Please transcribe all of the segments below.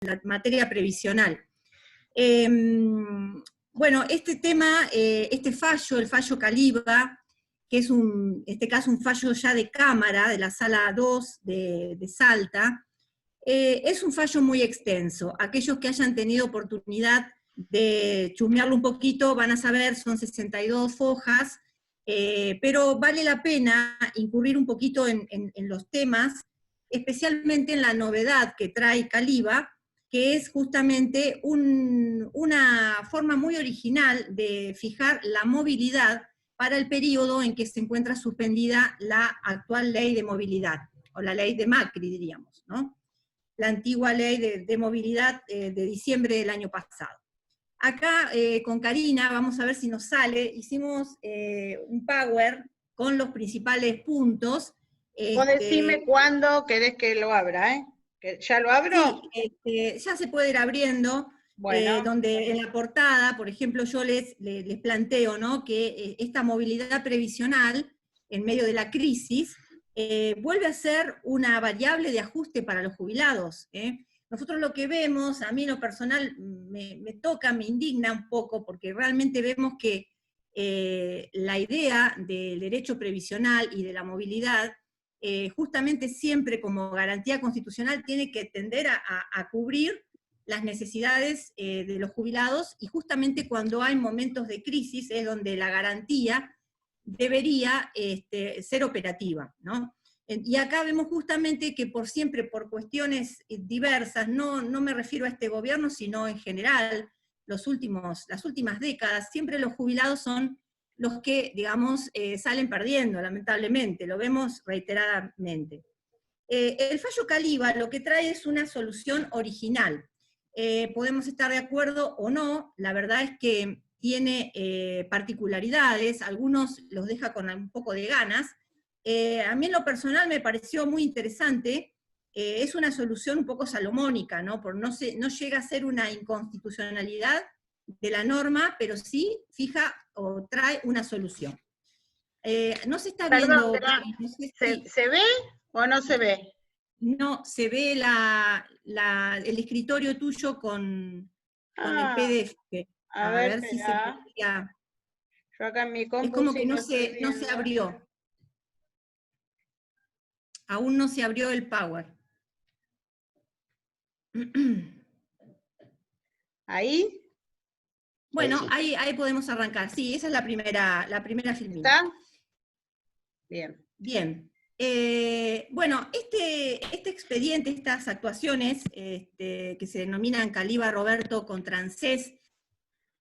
la materia previsional. Bueno, este tema, este fallo, el fallo Caliba, que es en este caso un fallo ya de cámara, de la Sala 2 de Salta, es un fallo muy extenso. Aquellos que hayan tenido oportunidad de chusmearlo un poquito van a saber, son 62 hojas, pero vale la pena incurrir un poquito en los temas, especialmente en la novedad que trae Caliba, que es justamente una forma muy original de fijar la movilidad para el periodo en que se encuentra suspendida la actual ley de movilidad, o la ley de Macri, diríamos, ¿no? La antigua ley de movilidad de diciembre del año pasado. Acá con Karina, vamos a ver si nos sale, hicimos un power con los principales puntos. Vos decime cuándo querés que lo abra, ¿eh? ¿Ya lo abro? Sí, ya se puede ir abriendo, bueno. donde en la portada, por ejemplo, yo les planteo, ¿no?, que esta movilidad previsional, en medio de la crisis, vuelve a ser una variable de ajuste para los jubilados. Nosotros lo que vemos, a mí en lo personal me toca, me indigna un poco, porque realmente vemos que la idea del derecho previsional y de la movilidad, justamente siempre como garantía constitucional tiene que tender a cubrir las necesidades de los jubilados, y justamente cuando hay momentos de crisis es donde la garantía debería ser operativa, ¿no? Y acá vemos justamente que siempre, por cuestiones diversas, no me refiero a este gobierno, sino en general, las últimas décadas, siempre los jubilados son los que, digamos, salen perdiendo, lamentablemente, lo vemos reiteradamente. El fallo Caliba lo que trae es una solución original. Podemos estar de acuerdo o no, la verdad es que tiene particularidades, algunos los deja con un poco de ganas. A mí en lo personal me pareció muy interesante, es una solución un poco salomónica, ¿no? No llega a ser una inconstitucionalidad de la norma, pero sí fija o trae una solución. No se está viendo... No sé ¿Se ve o no se ve? No, se ve el escritorio tuyo con el PDF. A ver si se podía... Yo acá en mi compu es como que no se abrió. Aún no se abrió el Power. ¿Ahí? Bueno, ahí podemos arrancar. Sí, esa es la primera filmina. ¿Está? Bien. Bien. Bueno, este expediente, estas actuaciones que se denominan Caliba Roberto contra ANSES,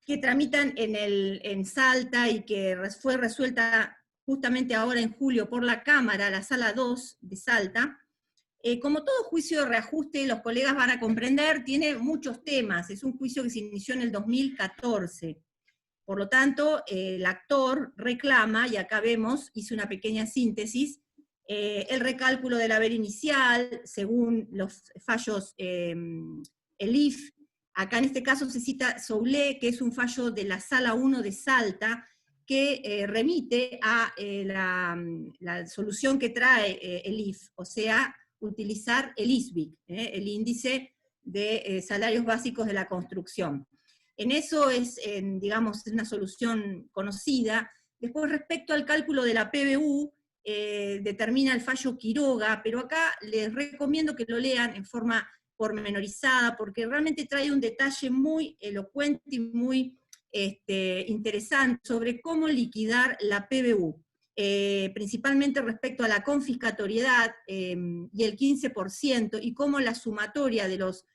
que tramitan en Salta y que fue resuelta justamente ahora en julio por la Cámara, la Sala 2 de Salta, como todo juicio de reajuste, los colegas van a comprender, tiene muchos temas, es un juicio que se inició en el 2014. Por lo tanto, el actor reclama, y acá vemos, hice una pequeña síntesis, el recálculo del haber inicial, según los fallos ELIF. Acá en este caso se cita Soule, que es un fallo de la Sala 1 de Salta, que remite a la solución que trae ELIF, o sea, utilizar el ISBIC, el índice de salarios básicos de la construcción. En eso digamos, es una solución conocida. Después, respecto al cálculo de la PBU, determina el fallo Quiroga, pero acá les recomiendo que lo lean en forma pormenorizada, porque realmente trae un detalle muy elocuente y muy interesante sobre cómo liquidar la PBU, principalmente respecto a la confiscatoriedad y el 15%, y cómo la sumatoria de los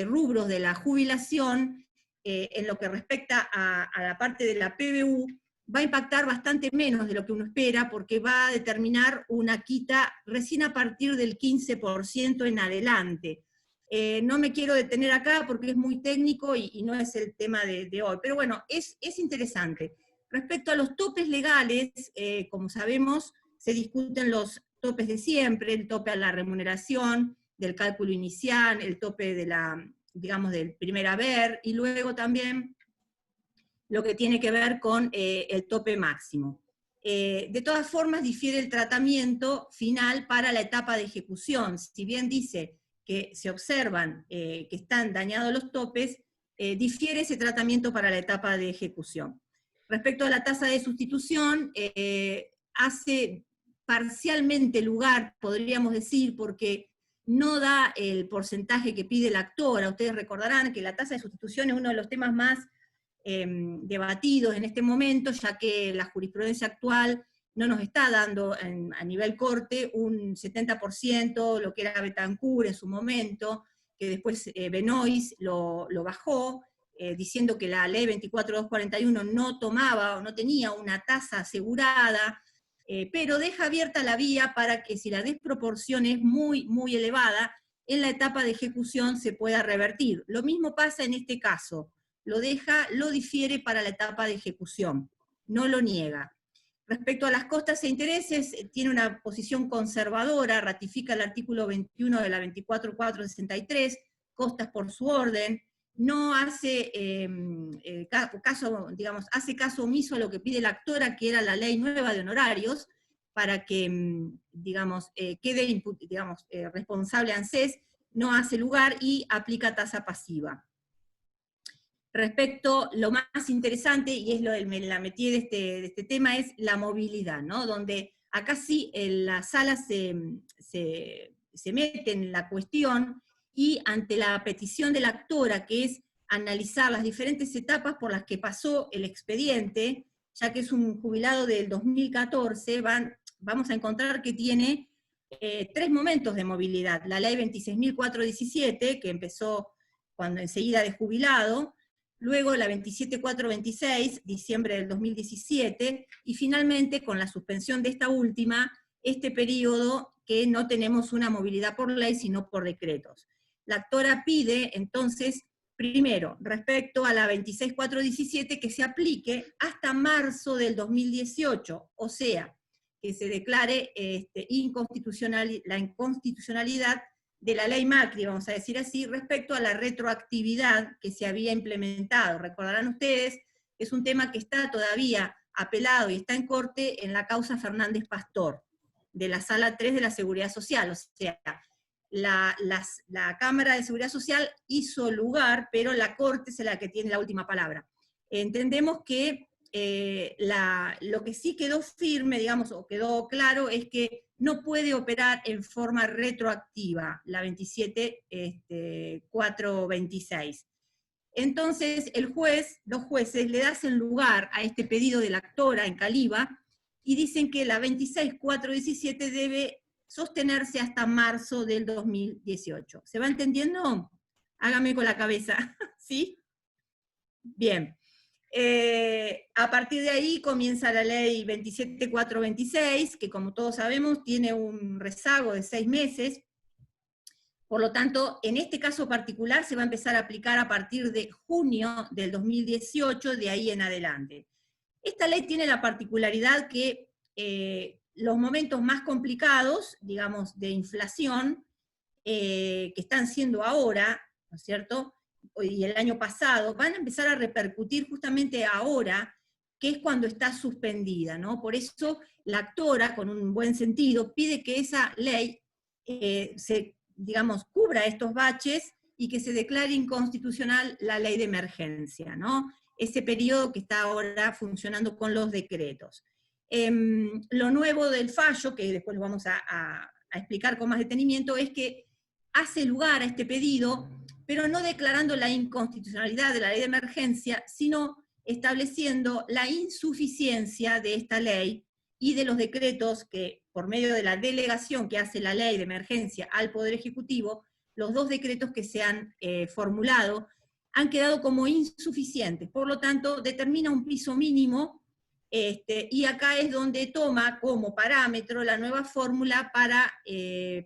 rubros de la jubilación, en lo que respecta a la parte de la PBU, va a impactar bastante menos de lo que uno espera, porque va a determinar una quita recién a partir del 15% en adelante. No me quiero detener acá porque es muy técnico y no es el tema de hoy, pero bueno, es interesante. Respecto a los topes legales, como sabemos, se discuten los topes de siempre, el tope a la remuneración, del cálculo inicial, el tope de digamos, del primer haber, y luego también lo que tiene que ver con el tope máximo. De todas formas, difiere el tratamiento final para la etapa de ejecución. Si bien dice que se observan que están dañados los topes, difiere ese tratamiento para la etapa de ejecución. Respecto a la tasa de sustitución, hace parcialmente lugar, podríamos decir, porque no da el porcentaje que pide la actora. Ustedes recordarán que la tasa de sustitución es uno de los temas más debatidos en este momento, ya que la jurisprudencia actual no nos está dando a nivel corte un 70%, lo que era Betancourt en su momento, que después Benoist lo bajó, diciendo que la ley 24241 no tomaba o no tenía una tasa asegurada, pero deja abierta la vía para que si la desproporción es muy, muy elevada, en la etapa de ejecución se pueda revertir. Lo mismo pasa en este caso, lo difiere para la etapa de ejecución, no lo niega. Respecto a las costas e intereses, tiene una posición conservadora, ratifica el artículo 21 de la 24463, costas por su orden, no hace caso, digamos, hace caso omiso a lo que pide la actora, que era la ley nueva de honorarios, para que, digamos, quede, digamos, responsable ANSES, no hace lugar y aplica tasa pasiva. Respecto, lo más interesante, y es la metí de este tema, es la movilidad, ¿no? Donde acá sí la sala se mete en la cuestión, y ante la petición de la actora, que es analizar las diferentes etapas por las que pasó el expediente, ya que es un jubilado del 2014, vamos a encontrar que tiene 3 momentos de movilidad. La ley 26.417, que empezó cuando enseguida de jubilado, luego la 27.426, diciembre del 2017, y finalmente, con la suspensión de esta última, este periodo que no tenemos una movilidad por ley, sino por decretos. La actora pide, entonces, primero, respecto a la 26.417, que se aplique hasta marzo del 2018, o sea, que se declare la inconstitucionalidad de la ley Macri, vamos a decir así, respecto a la retroactividad que se había implementado. Recordarán ustedes que es un tema que está todavía apelado y está en corte en la causa Fernández Pastor, de la Sala 3 de la Seguridad Social, o sea, la Cámara de Seguridad Social hizo lugar, pero la Corte es la que tiene la última palabra. Entendemos que lo que sí quedó firme, digamos, o quedó claro, es que no puede operar en forma retroactiva la 27.426. Entonces los jueces le hacen lugar a este pedido de la actora en Caliba, y dicen que la 26.417 debe sostenerse hasta marzo del 2018. ¿Se va entendiendo? Hágame con la cabeza, ¿sí? Bien. A partir de ahí comienza la ley 27.426, que como todos sabemos tiene un rezago de 6 meses, por lo tanto, en este caso particular se va a empezar a aplicar a partir de junio del 2018, de ahí en adelante. Esta ley tiene la particularidad que los momentos más complicados, digamos, de inflación, que están siendo ahora, ¿no es cierto?, y el año pasado, van a empezar a repercutir justamente ahora, que es cuando está suspendida, ¿no? Por eso la actora, con un buen sentido, pide que esa ley digamos, cubra estos baches y que se declare inconstitucional la ley de emergencia, ¿no? Ese periodo que está ahora funcionando con los decretos. Lo nuevo del fallo, que después lo vamos a explicar con más detenimiento, es que hace lugar a este pedido, pero no declarando la inconstitucionalidad de la ley de emergencia, sino estableciendo la insuficiencia de esta ley y de los decretos que, por medio de la delegación que hace la ley de emergencia al Poder Ejecutivo, los 2 decretos que se han formulado han quedado como insuficientes. Por lo tanto, determina un piso mínimo, y acá es donde toma como parámetro la nueva fórmula para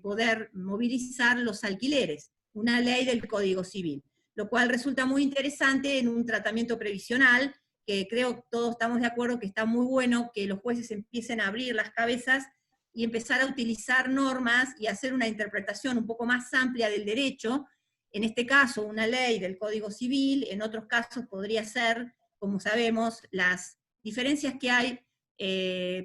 poder movilizar los alquileres, una ley del Código Civil, lo cual resulta muy interesante en un tratamiento previsional, que creo que todos estamos de acuerdo que está muy bueno que los jueces empiecen a abrir las cabezas y empezar a utilizar normas y hacer una interpretación un poco más amplia del derecho, en este caso una ley del Código Civil, en otros casos podría ser, como sabemos, las diferencias que hay,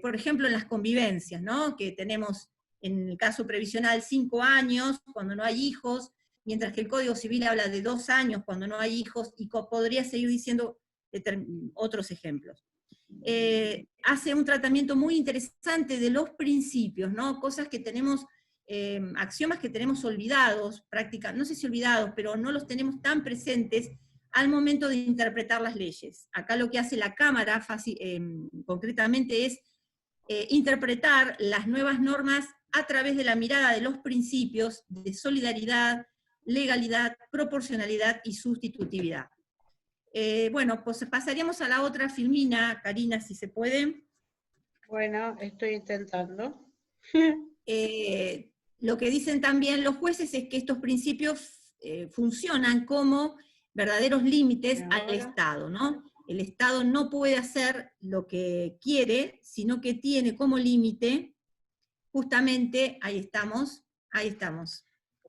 por ejemplo, en las convivencias, ¿no? Que tenemos en el caso previsional 5 años cuando no hay hijos, mientras que el Código Civil habla de 2 años cuando no hay hijos, y podría seguir diciendo otros ejemplos. Hace un tratamiento muy interesante de los principios, ¿no? Cosas que tenemos, axiomas que tenemos olvidados, no sé si olvidados, pero no los tenemos tan presentes al momento de interpretar las leyes. Acá lo que hace la Cámara concretamente es interpretar las nuevas normas a través de la mirada de los principios de solidaridad, legalidad, proporcionalidad y sustitutividad. Bueno, pues pasaríamos a la otra filmina, Karina, si se puede. Bueno, estoy intentando. Lo que dicen también los jueces es que estos principios funcionan como verdaderos límites al Estado, ¿no? El Estado no puede hacer lo que quiere, sino que tiene como límite, justamente, ahí estamos,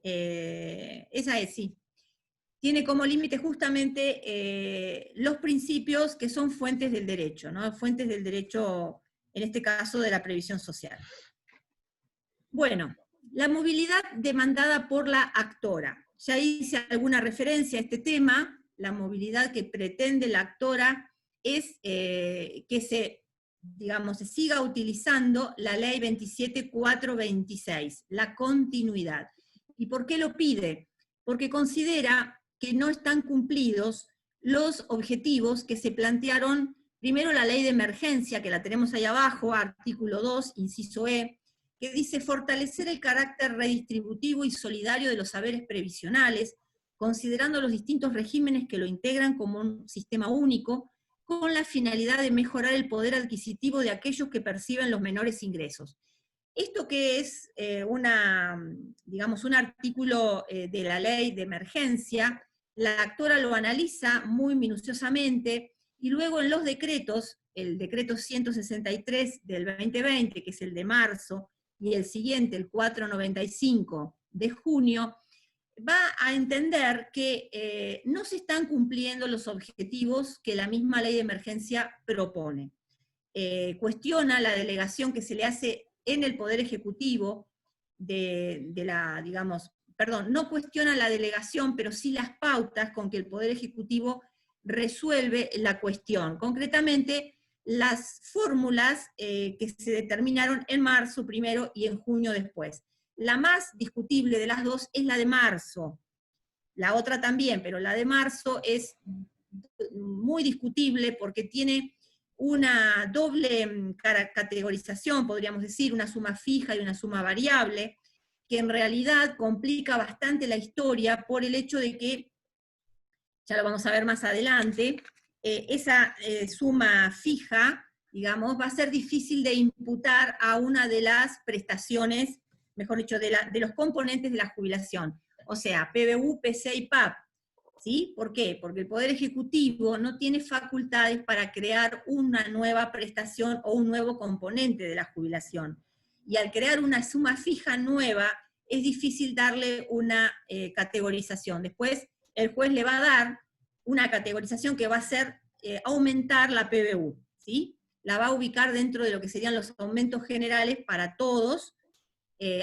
esa es, sí. Tiene como límite justamente los principios que son fuentes del derecho, ¿no? Fuentes del derecho, en este caso, de la previsión social. Bueno, la movilidad demandada por la actora. Ya hice alguna referencia a este tema. La movilidad que pretende la actora es que se siga utilizando la ley 27.426, la continuidad. ¿Y por qué lo pide? Porque considera que no están cumplidos los objetivos que se plantearon, primero la ley de emergencia, que la tenemos ahí abajo, artículo 2, inciso E, que dice fortalecer el carácter redistributivo y solidario de los saberes previsionales, considerando los distintos regímenes que lo integran como un sistema único, con la finalidad de mejorar el poder adquisitivo de aquellos que perciben los menores ingresos. Esto que es un artículo de la ley de emergencia, la actora lo analiza muy minuciosamente, y luego en los decretos, el decreto 163 del 2020, que es el de marzo, y el siguiente, el 495 de junio, va a entender que no se están cumpliendo los objetivos que la misma ley de emergencia propone. Cuestiona la delegación que se le hace en el Poder Ejecutivo no cuestiona la delegación, pero sí las pautas con que el Poder Ejecutivo resuelve la cuestión. Concretamente, las fórmulas que se determinaron en marzo primero y en junio después. La más discutible de las dos es la de marzo. La otra también, pero la de marzo es muy discutible porque tiene una doble categorización, podríamos decir, una suma fija y una suma variable, que en realidad complica bastante la historia por el hecho de que, ya lo vamos a ver más adelante, esa suma fija, va a ser difícil de imputar a una de las prestaciones, mejor dicho, de los componentes de la jubilación, o sea, PBU, PC y PAP. ¿Sí? ¿Por qué? Porque el Poder Ejecutivo no tiene facultades para crear una nueva prestación o un nuevo componente de la jubilación. Y al crear una suma fija nueva, es difícil darle una categorización. Después, el juez le va a dar una categorización que va a ser aumentar la PBU, ¿sí? La va a ubicar dentro de lo que serían los aumentos generales para todos,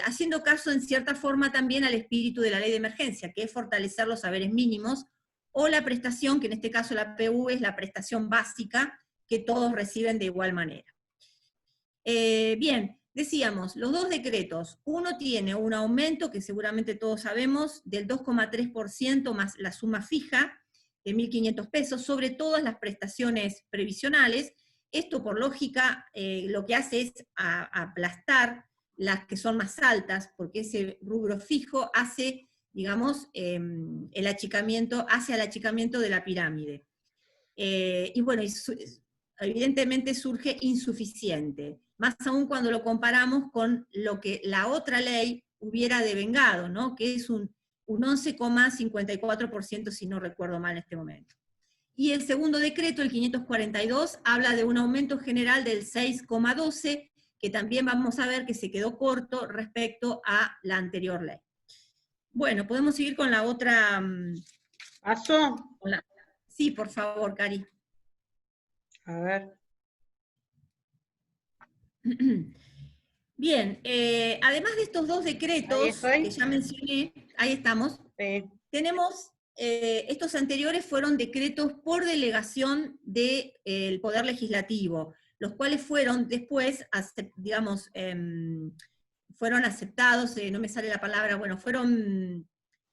haciendo caso en cierta forma también al espíritu de la ley de emergencia, que es fortalecer los saberes mínimos, o la prestación, que en este caso la PU es la prestación básica, que todos reciben de igual manera. Bien, decíamos, los dos decretos, uno tiene un aumento, que seguramente todos sabemos, del 2,3% más la suma fija, de 1.500 pesos, sobre todas las prestaciones previsionales. Esto, por lógica, lo que hace es aplastar las que son más altas, porque ese rubro fijo hace, el achicamiento, hacia el achicamiento de la pirámide. Y bueno, evidentemente surge insuficiente, más aún cuando lo comparamos con lo que la otra ley hubiera devengado, ¿no? Que es un 11,54%, si no recuerdo mal en este momento. Y el segundo decreto, el 542, habla de un aumento general del 6,12%, que también vamos a ver que se quedó corto respecto a la anterior ley. Bueno, podemos seguir con la otra. ¿Pasó? Sí, por favor, Cari. A ver. Bien, además de estos dos Ahí decretos estoy. que ya mencioné, ahí estamos, Sí. tenemos, estos anteriores fueron decretos por delegación del Poder Legislativo, los cuales fueron después, digamos, fueron aceptados, no me sale la palabra, bueno, fueron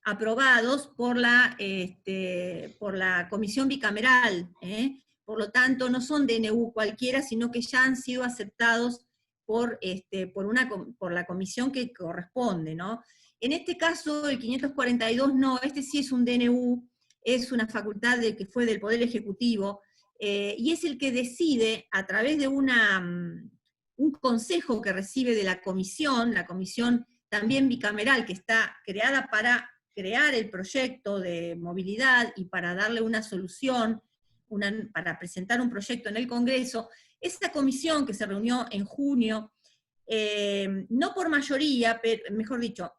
aprobados por la Comisión Bicameral, ¿eh? Por lo tanto, no son DNU cualquiera, sino que ya han sido aceptados por la comisión que corresponde, ¿no? En este caso, el 542 no, este sí es un DNU, es una facultad que fue del Poder Ejecutivo, y es el que decide a través de un consejo que recibe de la comisión también bicameral, que está creada para crear el proyecto de movilidad y para darle una solución, para presentar un proyecto en el Congreso. Esta comisión que se reunió en junio, no por mayoría, mejor dicho,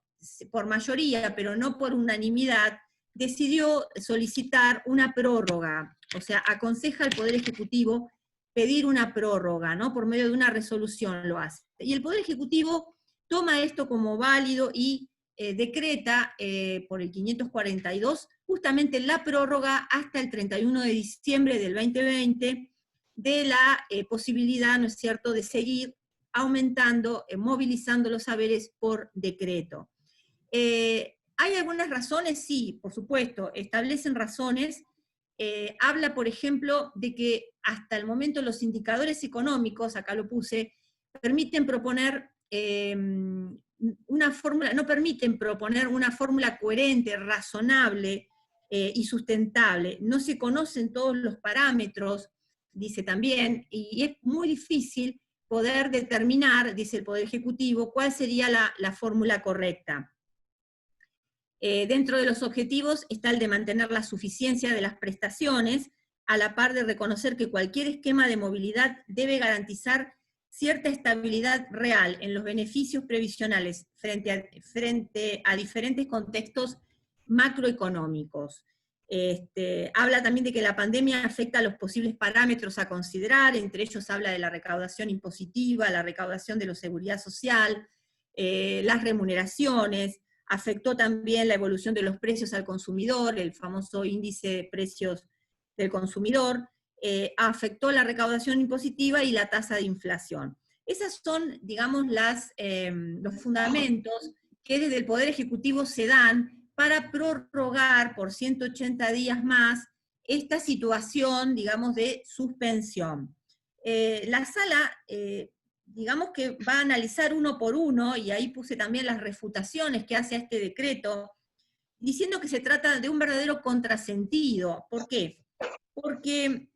por mayoría, pero no por unanimidad, decidió solicitar una prórroga, o sea, aconseja al Poder Ejecutivo pedir una prórroga, ¿no? Por medio de una resolución lo hace. Y el Poder Ejecutivo toma esto como válido y decreta por el 542 justamente la prórroga hasta el 31 de diciembre del 2020 de la posibilidad, ¿no es cierto?, de seguir aumentando, movilizando los saberes por decreto. ¿Hay algunas razones? Sí, por supuesto, establecen razones. Habla, por ejemplo, de que hasta el momento los indicadores económicos, acá lo puse, permiten proponer una fórmula, no permiten proponer una fórmula coherente, razonable y sustentable. No se conocen todos los parámetros, dice también, y es muy difícil poder determinar, dice el Poder Ejecutivo, cuál sería la fórmula correcta. Dentro de los objetivos está el de mantener la suficiencia de las prestaciones, a la par de reconocer que cualquier esquema de movilidad debe garantizar cierta estabilidad real en los beneficios previsionales frente a diferentes contextos macroeconómicos. Habla también de que la pandemia afecta a los posibles parámetros a considerar, entre ellos habla de la recaudación impositiva, la recaudación de la seguridad social, las remuneraciones, afectó también la evolución de los precios al consumidor, el famoso índice de precios del consumidor, afectó la recaudación impositiva y la tasa de inflación. Esas son, digamos, los fundamentos que desde el Poder Ejecutivo se dan para prorrogar por 180 días más esta situación, digamos, de suspensión. La sala, digamos que va a analizar uno por uno, y ahí puse también las refutaciones que hace a este decreto, diciendo que se trata de un verdadero contrasentido. ¿Por qué? Porque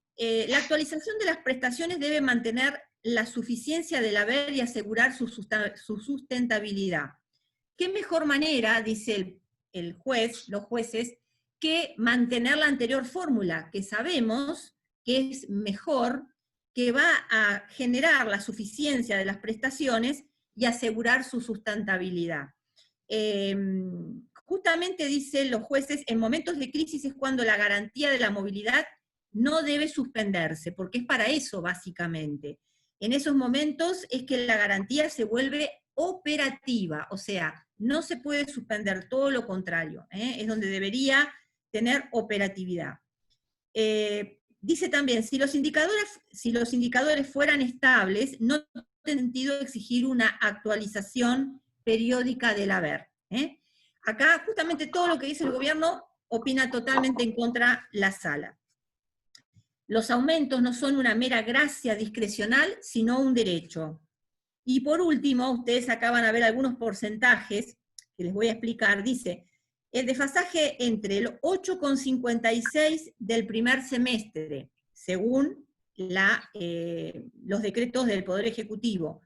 la actualización de las prestaciones debe mantener la suficiencia del haber y asegurar su sustentabilidad. ¿Qué mejor manera, dice el juez, los jueces, que mantener la anterior fórmula, que sabemos que es mejor, que va a generar la suficiencia de las prestaciones y asegurar su sustentabilidad? Justamente dicen los jueces, en momentos de crisis es cuando la garantía de la movilidad no debe suspenderse, porque es para eso básicamente. En esos momentos es que la garantía se vuelve operativa, o sea, no se puede suspender, todo lo contrario, es donde debería tener operatividad. Dice también, si los indicadores fueran estables, no tiene sentido exigir una actualización periódica del haber. Acá justamente todo lo que dice el gobierno opina totalmente en contra la sala. Los aumentos no son una mera gracia discrecional, sino un derecho. Y por último, ustedes acá van a ver algunos porcentajes que les voy a explicar. Dice, el desfasaje entre el 8,56 del primer semestre, según los decretos del Poder Ejecutivo,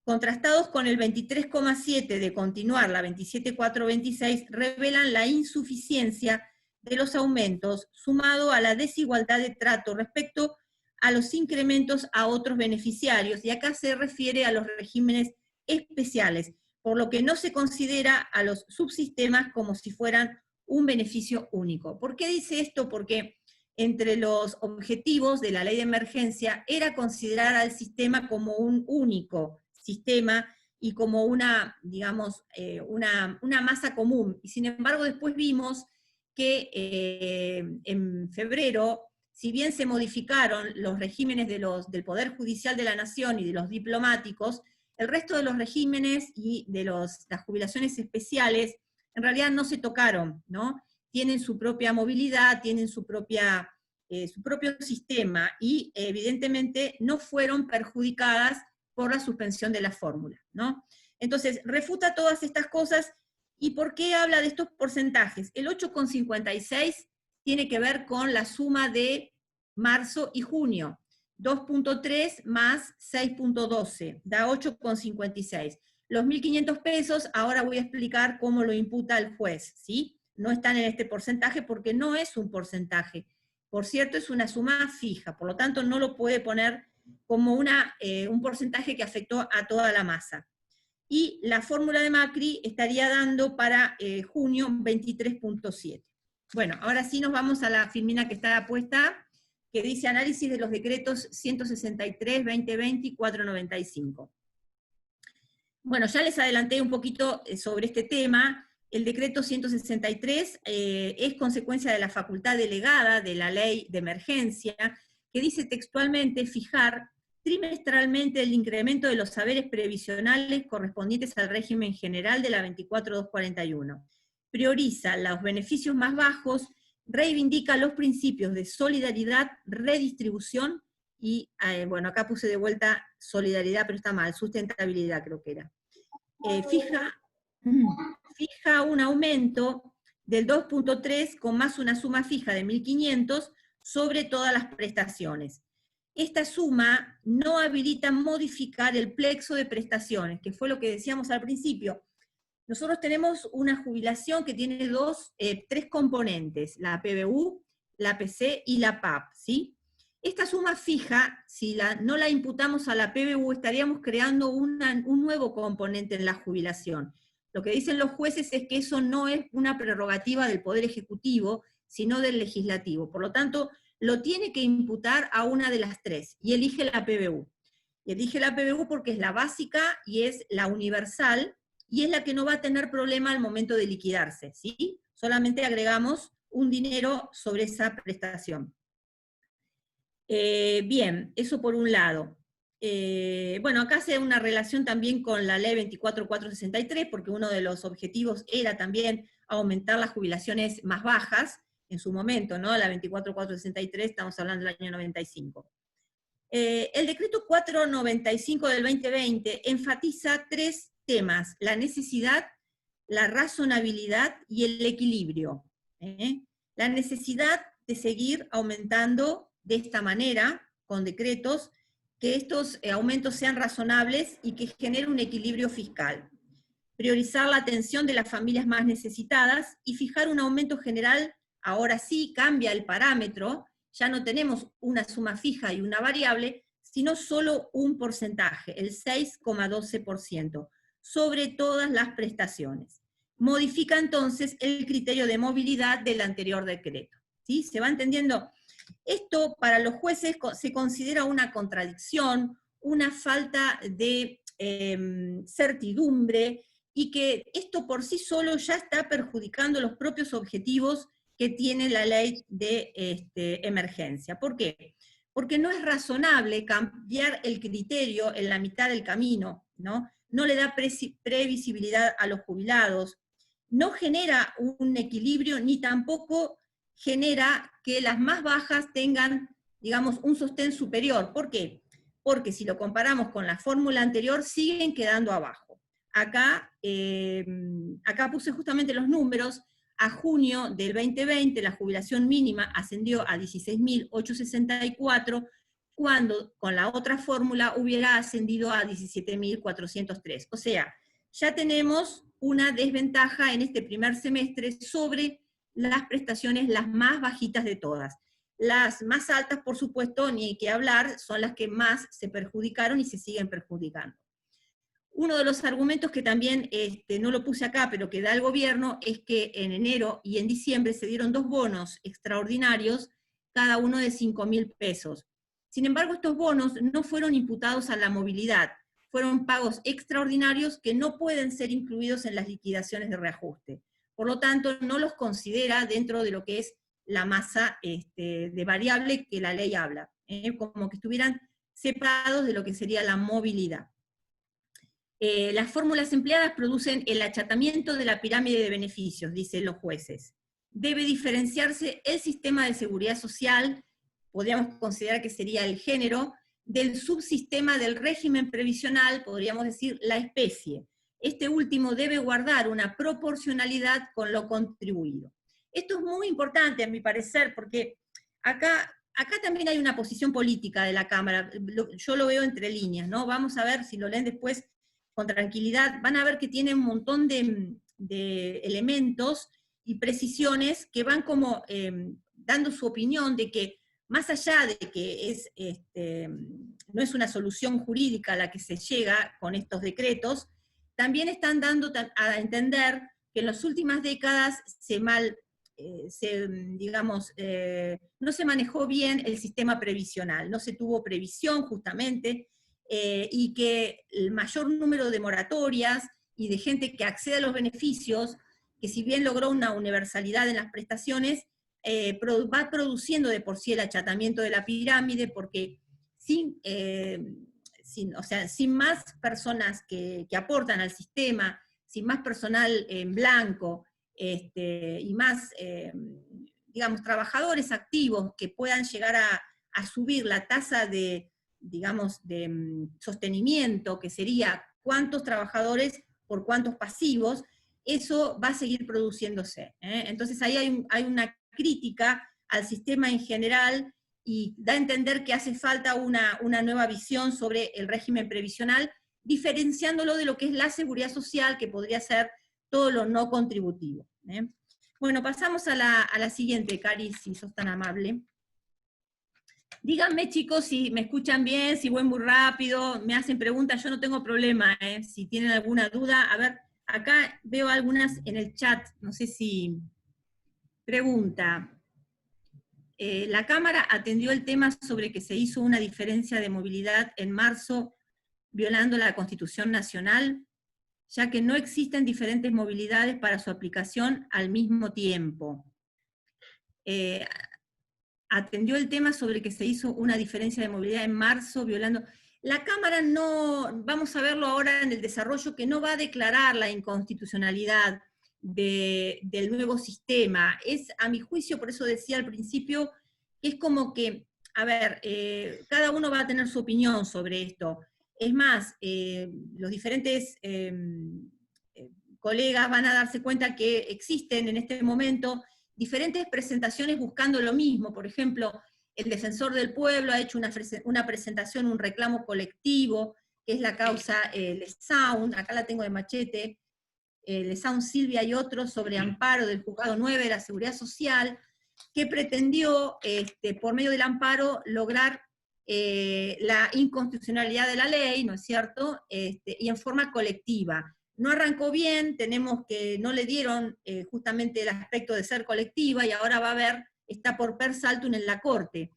contrastados con el 23,7 de continuar la 27.426, revelan la insuficiencia de los aumentos, sumado a la desigualdad de trato respecto a los incrementos a otros beneficiarios, y acá se refiere a los regímenes especiales, por lo que no se considera a los subsistemas como si fueran un beneficio único. ¿Por qué dice esto? Porque entre los objetivos de la ley de emergencia era considerar al sistema como un único sistema, y como una, digamos, una masa común. Y sin embargo después vimos que en febrero, si bien se modificaron los regímenes del Poder Judicial de la Nación y de los diplomáticos, el resto de los regímenes y de las jubilaciones especiales en realidad no se tocaron, ¿no? Tienen su propia movilidad, tienen su propio sistema, y evidentemente no fueron perjudicadas por la suspensión de la fórmula, ¿no? Entonces, refuta todas estas cosas. ¿Y por qué habla de estos porcentajes? El 8,56 tiene que ver con la suma de marzo y junio. 2,3 más 6,12, da 8,56. Los 1.500 pesos, ahora voy a explicar cómo lo imputa el juez, ¿sí? No están en este porcentaje porque no es un porcentaje. Por cierto, es una suma fija, por lo tanto no lo puede poner como un porcentaje que afectó a toda la masa. Y la fórmula de Macri estaría dando para junio 23,7. Bueno, ahora sí nos vamos a la filmina que está puesta, que dice análisis de los decretos 163, 2020 y 495. Bueno, ya les adelanté un poquito sobre este tema. El decreto 163 es consecuencia de la facultad delegada de la ley de emergencia, que dice textualmente fijar trimestralmente el incremento de los saberes previsionales correspondientes al régimen general de la 24.241. Prioriza los beneficios más bajos, reivindica los principios de solidaridad, redistribución y, bueno, acá puse de vuelta solidaridad, pero está mal, sustentabilidad creo que era. Fija un aumento del 2,3 con más una suma fija de 1.500 sobre todas las prestaciones. Esta suma no habilita modificar el plexo de prestaciones, que fue lo que decíamos al principio. Nosotros tenemos una jubilación que tiene tres componentes, la PBU, la PC y la PAP, ¿sí? Esta suma fija, si no la imputamos a la PBU, estaríamos creando un nuevo componente en la jubilación. Lo que dicen los jueces es que eso no es una prerrogativa del Poder Ejecutivo, sino del Legislativo. Por lo tanto, lo tiene que imputar a una de las tres, y elige la PBU. Y elige la PBU porque es la básica y es la universal, y es la que no va a tener problema al momento de liquidarse, ¿sí? Solamente agregamos un dinero sobre esa prestación. Bien, eso por un lado. Bueno, acá hace una relación también con la ley 24.463, porque uno de los objetivos era también aumentar las jubilaciones más bajas, en su momento, ¿no? La 24.463, estamos hablando del año 95. El decreto 495 del 2020 enfatiza tres temas: la necesidad, la razonabilidad y el equilibrio. La necesidad de seguir aumentando de esta manera, con decretos, que estos aumentos sean razonables y que generen un equilibrio fiscal. Priorizar la atención de las familias más necesitadas y fijar un aumento general. Ahora sí cambia el parámetro, ya no tenemos una suma fija y una variable, sino solo un porcentaje, el 6,12%, sobre todas las prestaciones. Modifica entonces el criterio de movilidad del anterior decreto. ¿Sí? ¿Se va entendiendo? Esto para los jueces se considera una contradicción, una falta de certidumbre, y que esto por sí solo ya está perjudicando los propios objetivos que tiene la ley de emergencia. ¿Por qué? Porque no es razonable cambiar el criterio en la mitad del camino, ¿no? No le da previsibilidad a los jubilados, no genera un equilibrio, ni tampoco genera que las más bajas tengan, digamos, un sostén superior. ¿Por qué? Porque si lo comparamos con la fórmula anterior, siguen quedando abajo. Acá puse justamente los números. A junio del 2020 la jubilación mínima ascendió a 16.864, cuando con la otra fórmula hubiera ascendido a 17.403. O sea, ya tenemos una desventaja en este primer semestre sobre las prestaciones las más bajitas de todas. Las más altas, por supuesto, ni hay que hablar, son las que más se perjudicaron y se siguen perjudicando. Uno de los argumentos que también no lo puse acá, pero que da el gobierno, es que en enero y en diciembre se dieron 2 bonos extraordinarios, cada uno de 5.000 pesos. Sin embargo, estos bonos no fueron imputados a la movilidad, fueron pagos extraordinarios que no pueden ser incluidos en las liquidaciones de reajuste. Por lo tanto, no los considera dentro de lo que es la masa de variable que la ley habla, como que estuvieran separados de lo que sería la movilidad. Las fórmulas empleadas producen el achatamiento de la pirámide de beneficios, dicen los jueces. Debe diferenciarse el sistema de seguridad social, podríamos considerar que sería el género, del subsistema del régimen previsional, podríamos decir la especie. Este último debe guardar una proporcionalidad con lo contribuido. Esto es muy importante, a mi parecer, porque acá también hay una posición política de la Cámara, yo lo veo entre líneas, ¿no? Vamos a ver si lo leen después con tranquilidad, van a ver que tiene un montón de elementos y precisiones que van como dando su opinión de que, más allá de que no es una solución jurídica a la que se llega con estos decretos, también están dando a entender que en las últimas décadas no se manejó bien el sistema previsional, no se tuvo previsión justamente, y que el mayor número de moratorias y de gente que accede a los beneficios, que si bien logró una universalidad en las prestaciones, va produciendo de por sí el achatamiento de la pirámide, porque sin más personas que aportan al sistema, sin más personal en blanco, y más, digamos, trabajadores activos que puedan llegar a subir la tasa de sostenimiento, que sería cuántos trabajadores por cuántos pasivos, eso va a seguir produciéndose. Entonces ahí hay una crítica al sistema en general, y da a entender que hace falta una nueva visión sobre el régimen previsional, diferenciándolo de lo que es la seguridad social, que podría ser todo lo no contributivo. Bueno, pasamos a la siguiente, Cari, si sos tan amable. Díganme, chicos, si me escuchan bien, si voy muy rápido, me hacen preguntas, yo no tengo problema, si tienen alguna duda. A ver, acá veo algunas en el chat, no sé si... Pregunta. La Cámara atendió el tema sobre que se hizo una diferencia de movilidad en marzo violando la Constitución Nacional, ya que no existen diferentes movilidades para su aplicación al mismo tiempo. Atendió el tema sobre que se hizo una diferencia de movilidad en marzo violando... La Cámara no, vamos a verlo ahora en el desarrollo, que no va a declarar la inconstitucionalidad del nuevo sistema. Es, a mi juicio, por eso decía al principio, que es como que, a ver, cada uno va a tener su opinión sobre esto. Es más, los diferentes colegas van a darse cuenta que existen en este momento diferentes presentaciones buscando lo mismo. Por ejemplo, el Defensor del Pueblo ha hecho una presentación, un reclamo colectivo, que es la causa Lesaun, acá la tengo de machete, Lesaun Silvia y otros, sobre amparo del Juzgado 9 de la Seguridad Social, que pretendió, por medio del amparo, lograr la inconstitucionalidad de la ley, ¿no es cierto?, y en forma colectiva. No arrancó bien, tenemos que no le dieron justamente el aspecto de ser colectiva, y ahora va a haber, está por per saltum en la Corte.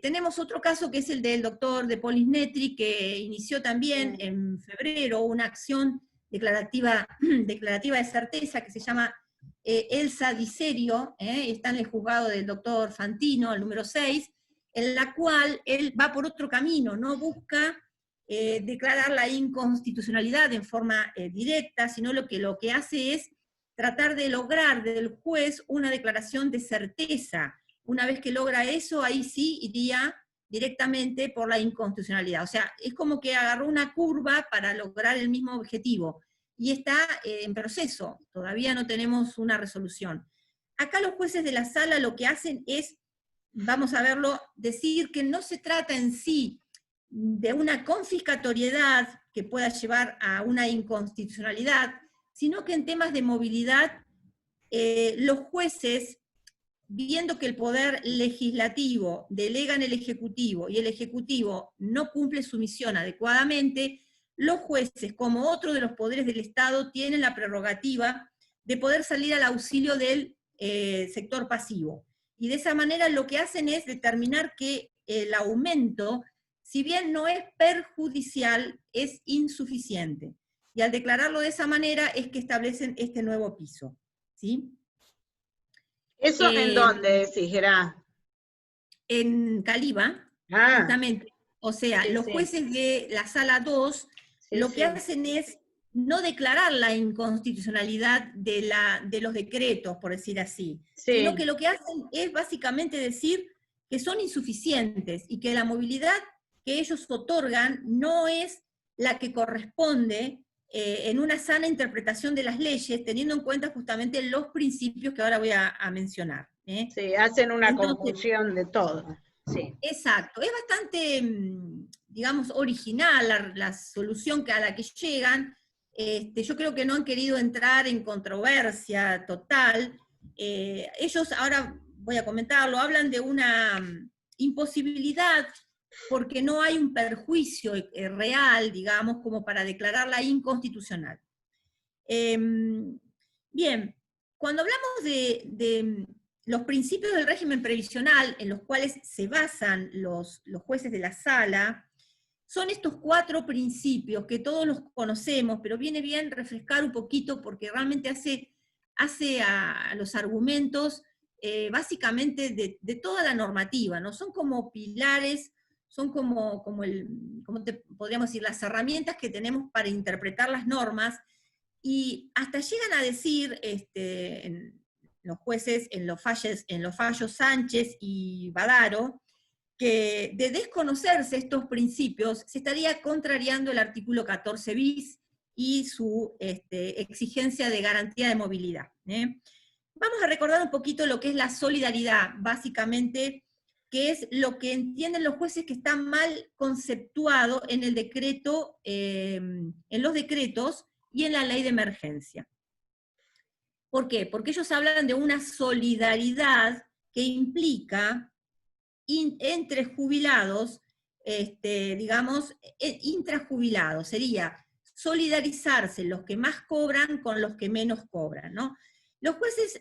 Tenemos otro caso que es el del doctor de Polisnetri, que inició también en febrero una acción declarativa de certeza que se llama Elsa Diserio, está en el juzgado del doctor Fantino, el número 6, en la cual él va por otro camino, no busca declarar la inconstitucionalidad en forma directa, sino lo que hace es tratar de lograr del juez una declaración de certeza. Una vez que logra eso, ahí sí iría directamente por la inconstitucionalidad. O sea, es como que agarró una curva para lograr el mismo objetivo, y está en proceso, todavía no tenemos una resolución. Acá los jueces de la sala lo que hacen es, vamos a verlo, decir que no se trata en sí de una confiscatoriedad que pueda llevar a una inconstitucionalidad, sino que en temas de movilidad, los jueces, viendo que el poder legislativo delega en el Ejecutivo y el Ejecutivo no cumple su misión adecuadamente, los jueces, como otro de los poderes del Estado, tienen la prerrogativa de poder salir al auxilio del sector pasivo. Y de esa manera lo que hacen es determinar que el aumento si bien no es perjudicial, es insuficiente. Y al declararlo de esa manera es que establecen este nuevo piso, ¿sí? ¿Eso en dónde decís, Gerá? En Caliba, Ah, justamente, o sea, sí, los sí, jueces de la sala 2 sí, lo que sí. hacen es no declarar la inconstitucionalidad de los decretos, por decir así, sino que Sí, lo que hacen es básicamente decir que son insuficientes y que la movilidad que ellos otorgan no es la que corresponde en una sana interpretación de las leyes, teniendo en cuenta justamente los principios que ahora voy a mencionar. sí, hacen una Entonces, conjunción de todo. Sí. exacto, es bastante, digamos, original la solución a la que llegan. Yo creo que no han querido entrar en controversia total. Ellos, ahora voy a comentarlo, hablan de una imposibilidad porque no hay un perjuicio real, digamos, como para declararla inconstitucional. Bien, cuando hablamos de los principios del régimen previsional en los cuales se basan los jueces de la sala, son estos 4 principios que todos los conocemos, pero viene bien refrescar un poquito porque realmente hace a los argumentos básicamente de toda la normativa, ¿no? Son como pilares, son como podríamos decir, las herramientas que tenemos para interpretar las normas, y hasta llegan a decir en los jueces, en los fallos Sánchez y Badaro, que de desconocerse estos principios se estaría contrariando el artículo 14 bis y su exigencia de garantía de movilidad. Vamos a recordar un poquito lo que es la solidaridad, básicamente, que es lo que entienden los jueces que está mal conceptuado en el decreto, en los decretos y en la ley de emergencia. ¿Por qué? Porque ellos hablan de una solidaridad que implica entre jubilados, digamos, intrajubilados, sería solidarizarse los que más cobran con los que menos cobran, ¿no? Los jueces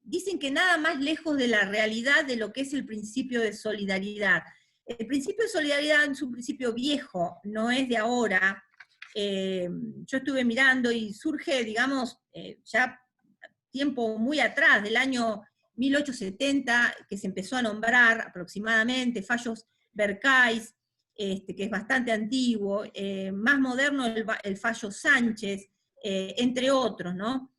dicen que nada más lejos de la realidad de lo que es el principio de solidaridad. El principio de solidaridad es un principio viejo, no es de ahora. Yo estuve mirando y surge, digamos, ya tiempo muy atrás, del año 1870, que se empezó a nombrar aproximadamente, fallos Berkais, que es bastante antiguo, más moderno el fallo Sánchez, entre otros, ¿no?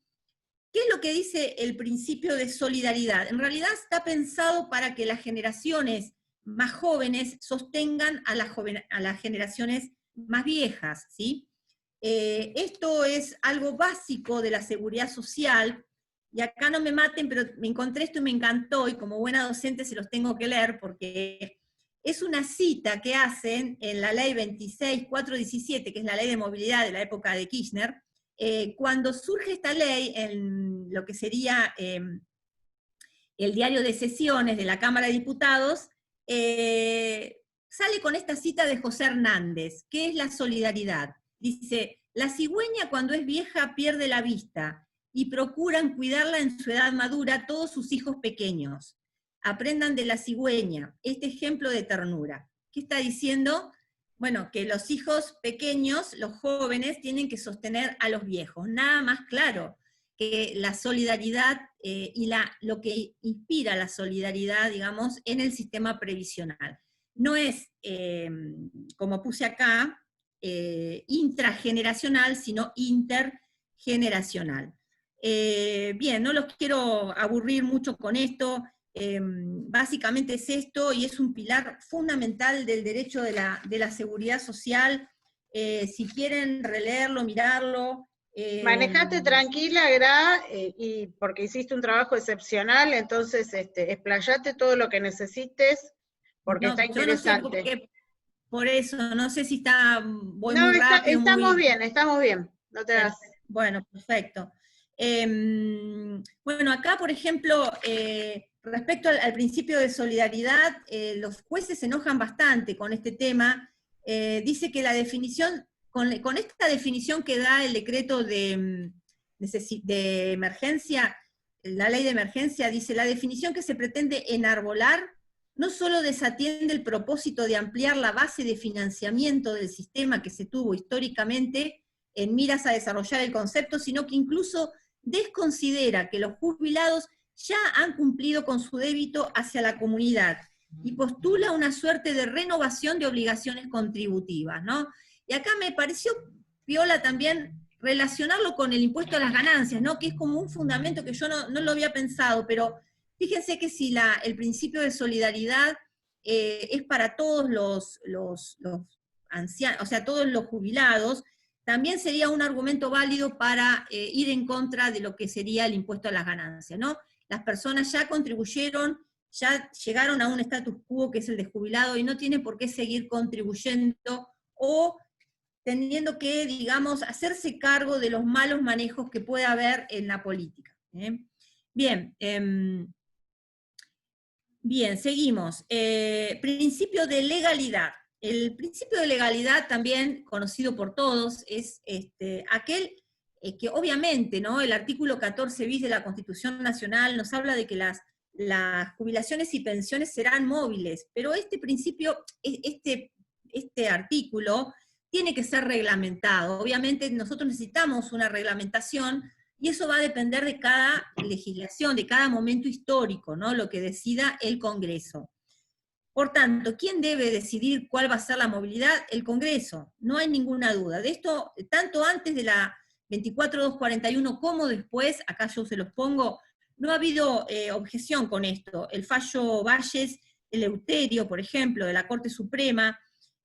¿Qué es lo que dice el principio de solidaridad? En realidad está pensado para que las generaciones más jóvenes sostengan a las generaciones más viejas, ¿sí? Esto es algo básico de la seguridad social, y acá no me maten, pero me encontré esto y me encantó, y como buena docente se los tengo que leer, porque es una cita que hacen en la ley 26.417, que es la ley de movilidad de la época de Kirchner. Cuando surge esta ley, en lo que sería el diario de sesiones de la Cámara de Diputados, sale con esta cita de José Hernández, que es la solidaridad. Dice, la cigüeña cuando es vieja pierde la vista, y procuran cuidarla en su edad madura todos sus hijos pequeños. Aprendan de la cigüeña, este ejemplo de ternura. ¿Qué está diciendo? Bueno, que los hijos pequeños, los jóvenes, tienen que sostener a los viejos. Nada más claro que la solidaridad y lo que inspira la solidaridad, digamos, en el sistema previsional. No es, como puse acá, intrageneracional, sino intergeneracional. Bien, no los quiero aburrir mucho con esto. Básicamente es esto, y es un pilar fundamental del derecho de la seguridad social. Si quieren releerlo, mirarlo. Manejate tranquila, Gra, y porque hiciste un trabajo excepcional, entonces explayate todo lo que necesites, porque está No, yo no sé por interesante. qué, por eso, no sé si voy No, muy rápido, muy... estamos bien, no te das. Bueno, perfecto. Bueno, acá, por ejemplo, respecto al principio de solidaridad, los jueces se enojan bastante con este tema. Dice que la definición, con esta definición que da el decreto de emergencia, la ley de emergencia, dice, la definición que se pretende enarbolar no solo desatiende el propósito de ampliar la base de financiamiento del sistema que se tuvo históricamente en miras a desarrollar el concepto, sino que incluso desconsidera que los jubilados ya han cumplido con su débito hacia la comunidad y postula una suerte de renovación de obligaciones contributivas, ¿no? Y acá me pareció piola también relacionarlo con el impuesto a las ganancias, ¿no? Que es como un fundamento que yo no lo había pensado, pero fíjense que si el principio de solidaridad es para todos los ancianos, o sea, todos los jubilados, también sería un argumento válido para ir en contra de lo que sería el impuesto a las ganancias, ¿no? Las personas ya contribuyeron, ya llegaron a un status quo que es el de jubilado y no tienen por qué seguir contribuyendo o teniendo que, digamos, hacerse cargo de los malos manejos que puede haber en la política. Bien, bien, seguimos. Principio de legalidad. El principio de legalidad, también conocido por todos, es aquel que obviamente, ¿no? El artículo 14 bis de la Constitución Nacional nos habla de que las jubilaciones y pensiones serán móviles, pero este principio, este artículo, tiene que ser reglamentado. Obviamente nosotros necesitamos una reglamentación, y eso va a depender de cada legislación, de cada momento histórico, ¿no? Lo que decida el Congreso. Por tanto, ¿quién debe decidir cuál va a ser la movilidad? El Congreso, no hay ninguna duda. De esto, tanto antes de la 24241 como después, acá yo se los pongo, no ha habido objeción con esto. El fallo Valles Eleuterio, por ejemplo, de la Corte Suprema,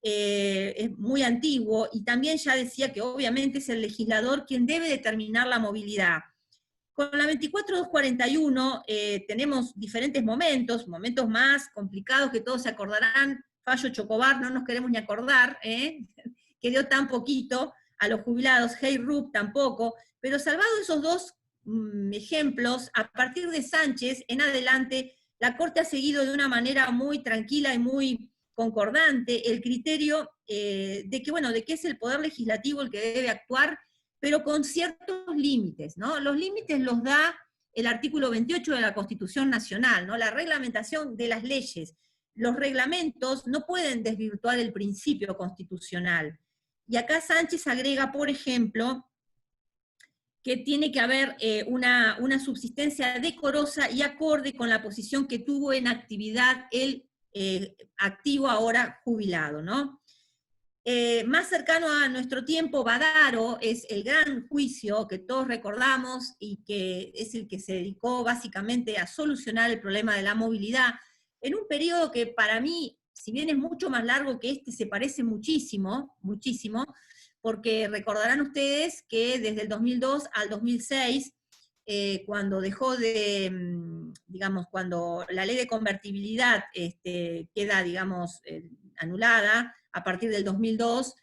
es muy antiguo, y también ya decía que obviamente es el legislador quien debe determinar la movilidad. Con la 24241 tenemos diferentes momentos más complicados que todos se acordarán, fallo Chocobar, no nos queremos ni acordar, que dio tan poquito a los jubilados, Hey Rupp tampoco, pero salvado esos dos ejemplos, a partir de Sánchez en adelante, la Corte ha seguido de una manera muy tranquila y muy concordante el criterio de que es el Poder Legislativo el que debe actuar, pero con ciertos límites, ¿no? Los límites los da el artículo 28 de la Constitución Nacional, ¿no? La reglamentación de las leyes. Los reglamentos no pueden desvirtuar el principio constitucional. Y acá Sánchez agrega, por ejemplo, que tiene que haber una subsistencia decorosa y acorde con la posición que tuvo en actividad el activo ahora jubilado, ¿no? Más cercano a nuestro tiempo, Badaro es el gran juicio que todos recordamos y que es el que se dedicó básicamente a solucionar el problema de la movilidad, en un periodo que para mí, si bien es mucho más largo que este, se parece muchísimo, muchísimo, porque recordarán ustedes que desde el 2002 al 2006, cuando dejó de, digamos, cuando la ley de convertibilidad queda, digamos, anulada, a partir del 2002,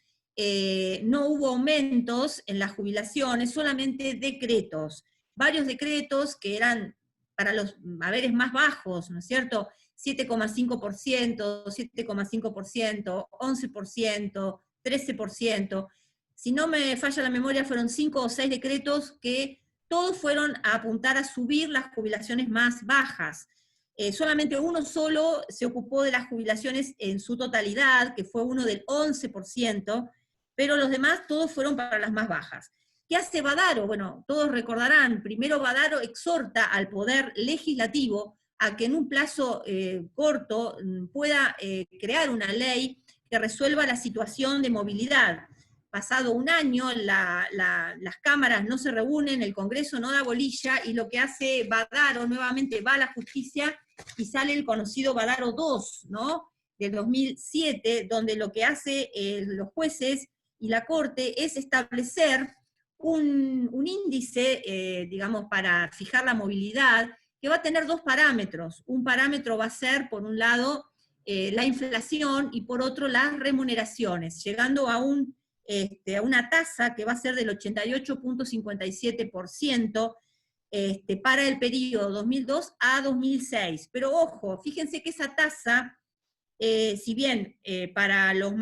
no hubo aumentos en las jubilaciones, solamente decretos, varios decretos que eran para los haberes más bajos, ¿no es cierto? 7,5%, 7,5%, 11%, 13%, si no me falla la memoria, fueron 5 o 6 decretos que todos fueron a apuntar a subir las jubilaciones más bajas. Solamente uno solo se ocupó de las jubilaciones en su totalidad, que fue uno del 11%, pero los demás todos fueron para las más bajas. ¿Qué hace Badaro? Bueno, todos recordarán, primero Badaro exhorta al Poder Legislativo a que en un plazo corto pueda crear una ley que resuelva la situación de movilidad. Pasado un año, las cámaras no se reúnen, el Congreso no da bolilla, y lo que hace Badaro nuevamente va a la justicia y sale el conocido Badaro 2, ¿no? Del 2007, donde lo que hace los jueces y la Corte es establecer un índice, digamos, para fijar la movilidad, que va a tener dos parámetros. Un parámetro va a ser, por un lado, la inflación, y por otro, las remuneraciones, llegando a una tasa que va a ser del 88,57% para el periodo 2002 a 2006. Pero ojo, fíjense que esa tasa, si bien para los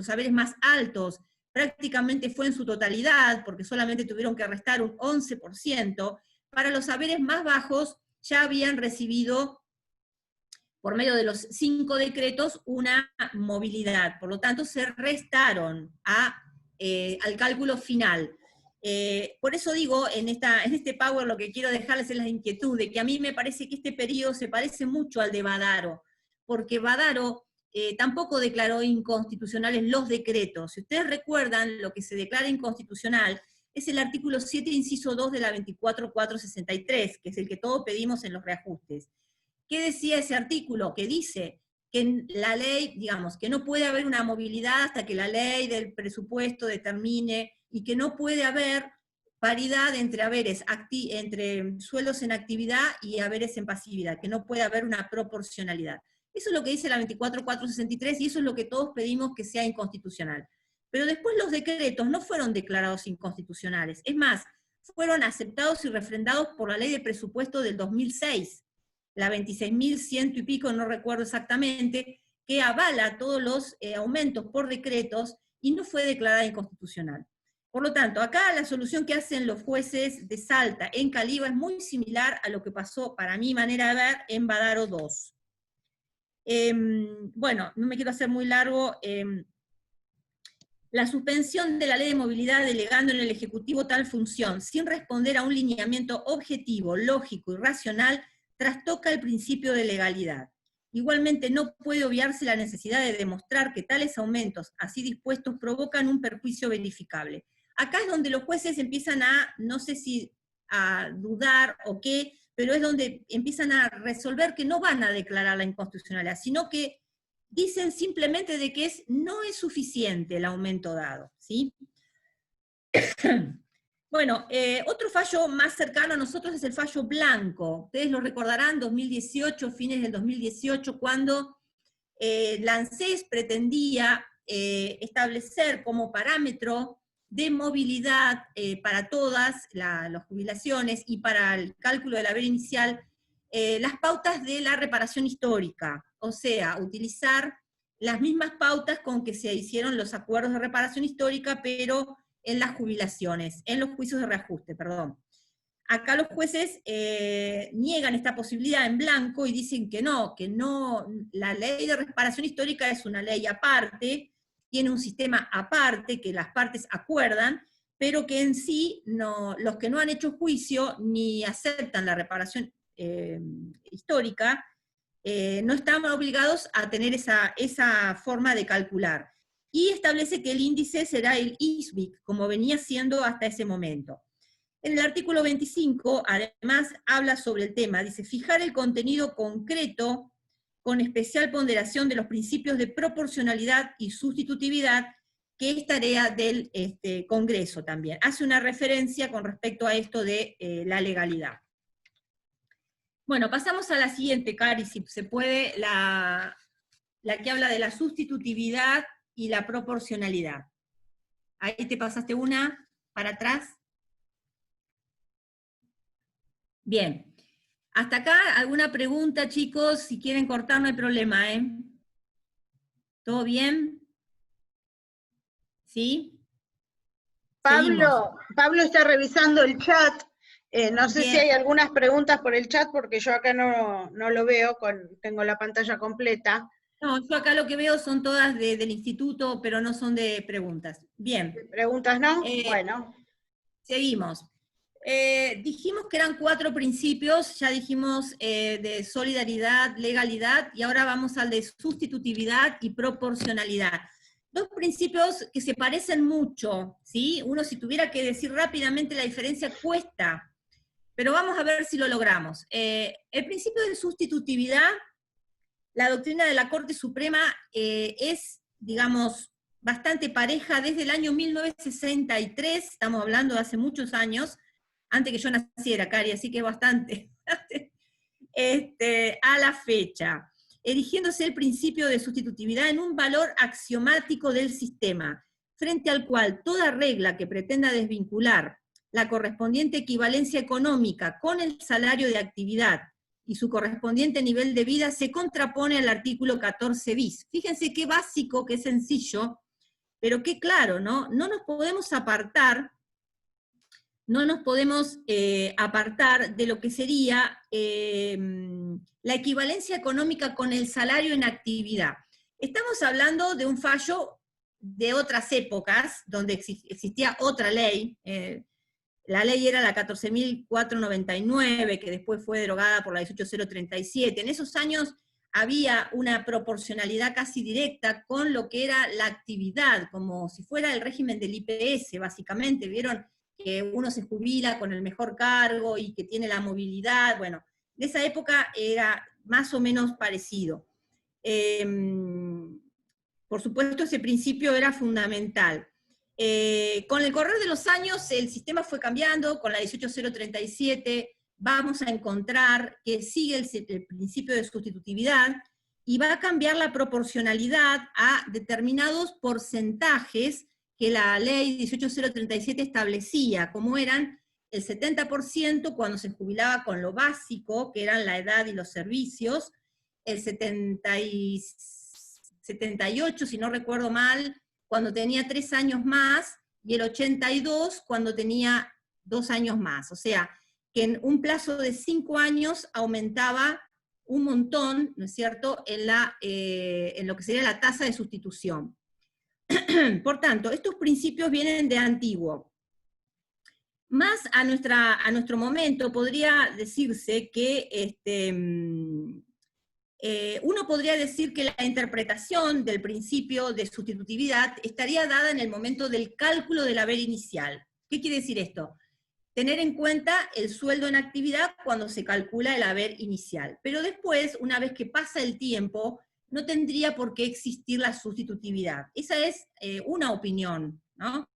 haberes más altos prácticamente fue en su totalidad, porque solamente tuvieron que restar un 11%, para los haberes más bajos ya habían recibido por medio de los 5 decretos, una movilidad. Por lo tanto, se restaron al cálculo final. Por eso digo, en este Power lo que quiero dejarles es la inquietud de que a mí me parece que este periodo se parece mucho al de Badaro, porque Badaro tampoco declaró inconstitucionales los decretos. Si ustedes recuerdan, lo que se declara inconstitucional es el artículo 7, inciso 2 de la 24.463, que es el que todos pedimos en los reajustes. ¿Qué decía ese artículo? Que dice que la ley, digamos, que no puede haber una movilidad hasta que la ley del presupuesto determine, y que no puede haber paridad entre haberes, entre sueldos en actividad y haberes en pasividad, que no puede haber una proporcionalidad. Eso es lo que dice la 24.463 y eso es lo que todos pedimos que sea inconstitucional. Pero después los decretos no fueron declarados inconstitucionales. Es más, fueron aceptados y refrendados por la ley de presupuesto del 2006, la 26.100 y pico, no recuerdo exactamente, que avala todos los aumentos por decretos y no fue declarada inconstitucional. Por lo tanto, acá la solución que hacen los jueces de Salta en Caliba es muy similar a lo que pasó, para mi manera de ver, en Badaro 2. Bueno, no me quiero hacer muy largo. La suspensión de la ley de movilidad delegando en el Ejecutivo tal función, sin responder a un lineamiento objetivo, lógico y racional, trastoca el principio de legalidad. Igualmente no puede obviarse la necesidad de demostrar que tales aumentos así dispuestos provocan un perjuicio verificable. Acá es donde los jueces empiezan a, no sé si a dudar o qué, pero es donde empiezan a resolver que no van a declarar la inconstitucionalidad, sino que dicen simplemente de que no es suficiente el aumento dado, ¿sí? Bueno, otro fallo más cercano a nosotros es el fallo Blanco. Ustedes lo recordarán, 2018, fines del 2018, cuando la ANSES pretendía establecer como parámetro de movilidad para todas las jubilaciones y para el cálculo del haber inicial, las pautas de la reparación histórica, o sea, utilizar las mismas pautas con que se hicieron los acuerdos de reparación histórica, pero en las jubilaciones, en los juicios de reajuste, perdón. Acá los jueces niegan esta posibilidad en Blanco y dicen que no, la ley de reparación histórica es una ley aparte, tiene un sistema aparte que las partes acuerdan, pero que en sí los que no han hecho juicio ni aceptan la reparación histórica, no están obligados a tener esa forma de calcular. Y establece que el índice será el ISBIC, como venía siendo hasta ese momento. En el artículo 25, además, habla sobre el tema, dice, fijar el contenido concreto con especial ponderación de los principios de proporcionalidad y sustitutividad, que es tarea del Congreso también. Hace una referencia con respecto a esto de la legalidad. Bueno, pasamos a la siguiente, Cari, si se puede, la que habla de la sustitutividad y la proporcionalidad. Ahí te pasaste una para atrás. Bien. Hasta acá, ¿alguna pregunta, chicos? Si quieren cortar, no hay problema, ¿eh? ¿Todo bien? ¿Sí? Pablo está revisando el chat. No sé Bien. si hay algunas preguntas por el chat, porque yo acá no lo veo, tengo la pantalla completa. No, yo acá lo que veo son todas del instituto, pero no son de preguntas. Bien. ¿Preguntas no? Bueno. Seguimos. Dijimos que eran 4 principios, ya dijimos de solidaridad, legalidad, y ahora vamos al de sustitutividad y proporcionalidad. 2 principios que se parecen mucho, ¿sí? Uno, si tuviera que decir rápidamente la diferencia, cuesta, pero vamos a ver si lo logramos. El principio de sustitutividad, la doctrina de la Corte Suprema es, digamos, bastante pareja desde el año 1963, estamos hablando de hace muchos años, antes que yo naciera, Cari, así que bastante, a la fecha, erigiéndose el principio de sustitutividad en un valor axiomático del sistema, frente al cual toda regla que pretenda desvincular la correspondiente equivalencia económica con el salario de actividad y su correspondiente nivel de vida se contrapone al artículo 14 bis. Fíjense qué básico, qué sencillo, pero qué claro, ¿no? No nos podemos apartar no nos podemos apartar de lo que sería la equivalencia económica con el salario en actividad. Estamos hablando de un fallo de otras épocas, donde existía otra ley. La ley era la 14.499, que después fue derogada por la 18.037. En esos años había una proporcionalidad casi directa con lo que era la actividad, como si fuera el régimen del IPS, básicamente. Vieron que uno se jubila con el mejor cargo y que tiene la movilidad. Bueno, de esa época era más o menos parecido. Por supuesto, ese principio era fundamental. Con el correr de los años, el sistema fue cambiando. Con la 18.037 vamos a encontrar que sigue el principio de sustitutividad, y va a cambiar la proporcionalidad a determinados porcentajes que la ley 18.037 establecía, como eran el 70% cuando se jubilaba con lo básico, que eran la edad y los servicios, el 78, si no recuerdo mal, cuando tenía 3 años más, y el 82 cuando tenía 2 años más. O sea, que en un plazo de 5 años aumentaba un montón, ¿no es cierto?, en lo que sería la tasa de sustitución. Por tanto, estos principios vienen de antiguo. Más a nuestro momento podría decirse que uno podría decir que la interpretación del principio de sustitutividad estaría dada en el momento del cálculo del haber inicial. ¿Qué quiere decir esto? Tener en cuenta el sueldo en actividad cuando se calcula el haber inicial. Pero después, una vez que pasa el tiempo, no tendría por qué existir la sustitutividad. Esa es una opinión, ¿no?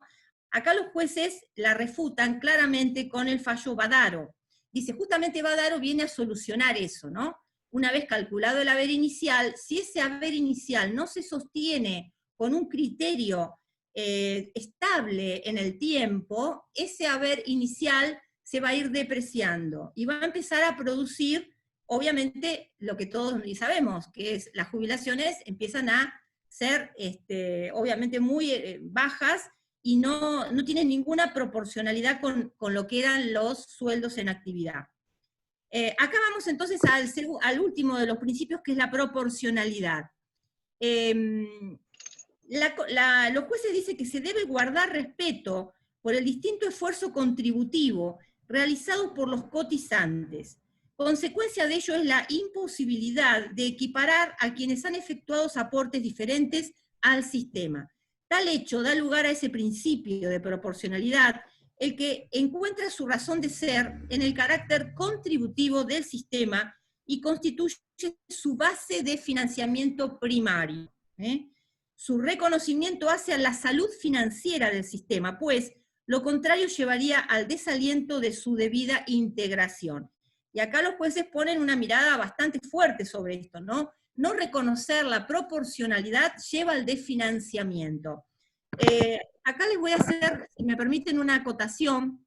Acá los jueces la refutan claramente con el fallo Badaro. Dice, justamente Badaro viene a solucionar eso, ¿no? Una vez calculado el haber inicial, si ese haber inicial no se sostiene con un criterio estable en el tiempo, ese haber inicial se va a ir depreciando y va a empezar a producir, obviamente, lo que todos sabemos, que es las jubilaciones empiezan a ser, obviamente, muy bajas y no tienen ninguna proporcionalidad con lo que eran los sueldos en actividad. Acá vamos entonces al último de los principios, que es la proporcionalidad. Los jueces dicen que se debe guardar respeto por el distinto esfuerzo contributivo realizado por los cotizantes. Consecuencia de ello es la imposibilidad de equiparar a quienes han efectuado aportes diferentes al sistema. Tal hecho da lugar a ese principio de proporcionalidad, el que encuentra su razón de ser en el carácter contributivo del sistema y constituye su base de financiamiento primario. Su reconocimiento hacia la salud financiera del sistema, pues lo contrario llevaría al desaliento de su debida integración. Y acá los jueces ponen una mirada bastante fuerte sobre esto, ¿no? No reconocer la proporcionalidad lleva al desfinanciamiento. Acá les voy a hacer, si me permiten, una acotación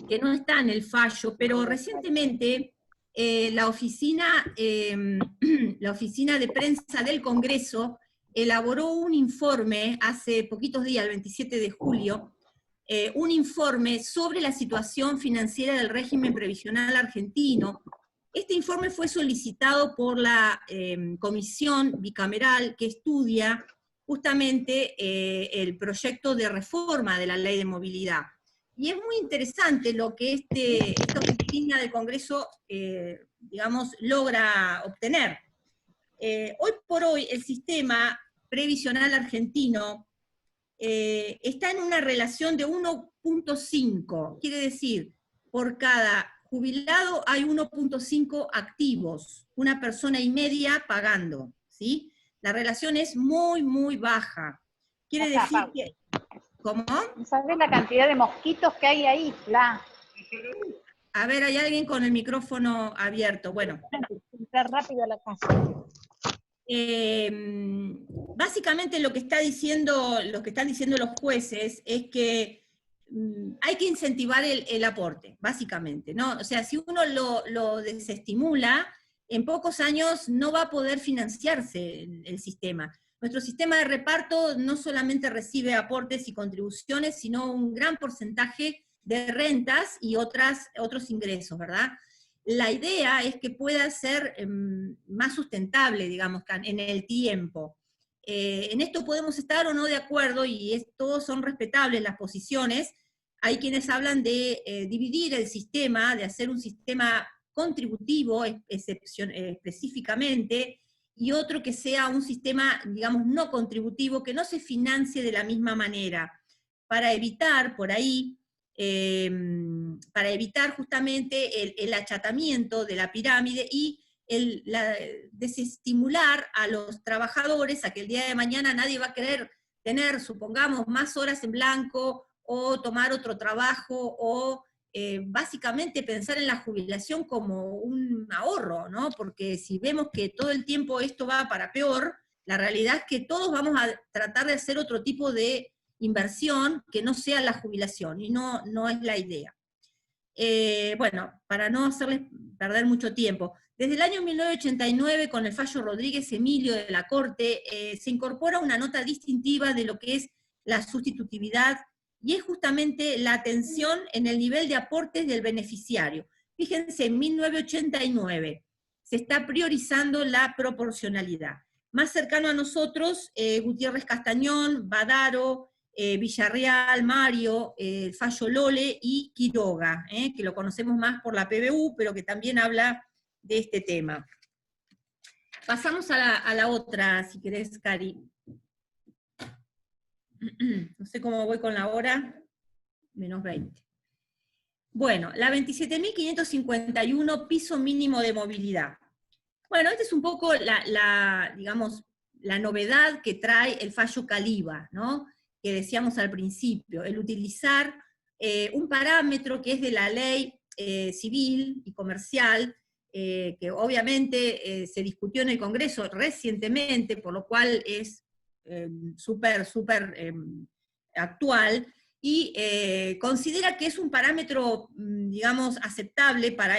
que no está en el fallo, pero recientemente la oficina de prensa del Congreso elaboró un informe hace poquitos días, el 27 de julio, un informe sobre la situación financiera del régimen previsional argentino. Este informe fue solicitado por la comisión bicameral que estudia justamente el proyecto de reforma de la ley de movilidad. Y es muy interesante lo que esta oficina del Congreso, digamos, logra obtener. Hoy por hoy el sistema previsional argentino está en una relación de 1.5, quiere decir, por cada jubilado hay 1.5 activos, una persona y media pagando, ¿sí? La relación es muy, muy baja. Quiere decir que... ¿Cómo? ¿Sabes la cantidad de mosquitos que hay ahí, Fla? A ver, hay alguien con el micrófono abierto. Bueno. Está rápido a la casa. Básicamente lo que están diciendo los jueces es que hay que incentivar el aporte, básicamente, ¿no? O sea, si uno lo desestimula, en pocos años no va a poder financiarse el sistema. Nuestro sistema de reparto no solamente recibe aportes y contribuciones, sino un gran porcentaje de rentas y otros ingresos, ¿verdad? La idea es que pueda ser más sustentable, digamos, en el tiempo. En esto podemos estar o no de acuerdo, y todos son respetables las posiciones. Hay quienes hablan de dividir el sistema, de hacer un sistema contributivo específicamente, y otro que sea un sistema, digamos, no contributivo, que no se financie de la misma manera, para evitar por ahí, para evitar justamente el achatamiento de la pirámide y desestimular a los trabajadores a que el día de mañana nadie va a querer tener, supongamos, más horas en blanco, o tomar otro trabajo, o básicamente pensar en la jubilación como un ahorro, ¿no? Porque si vemos que todo el tiempo esto va para peor, la realidad es que todos vamos a tratar de hacer otro tipo de inversión que no sea la jubilación, y no es la idea. Bueno, para no hacerles perder mucho tiempo, desde el año 1989, con el fallo Rodríguez Emilio de la Corte, se incorpora una nota distintiva de lo que es la sustitutividad, y es justamente la atención en el nivel de aportes del beneficiario. Fíjense, en 1989 se está priorizando la proporcionalidad. Más cercano a nosotros, Gutiérrez Castañón, Badaro, Villarreal, Mario, el fallo Lole y Quiroga, que lo conocemos más por la PBU, pero que también habla de este tema. Pasamos a la otra, si querés, Cari. No sé cómo voy con la hora, menos 20. Bueno, la 27.551, piso mínimo de movilidad. Bueno, esta es un poco digamos, la novedad que trae el fallo Caliba, ¿no? Que decíamos al principio, el utilizar un parámetro que es de la ley civil y comercial, que obviamente se discutió en el Congreso recientemente, por lo cual es súper actual, y considera que es un parámetro, digamos, aceptable para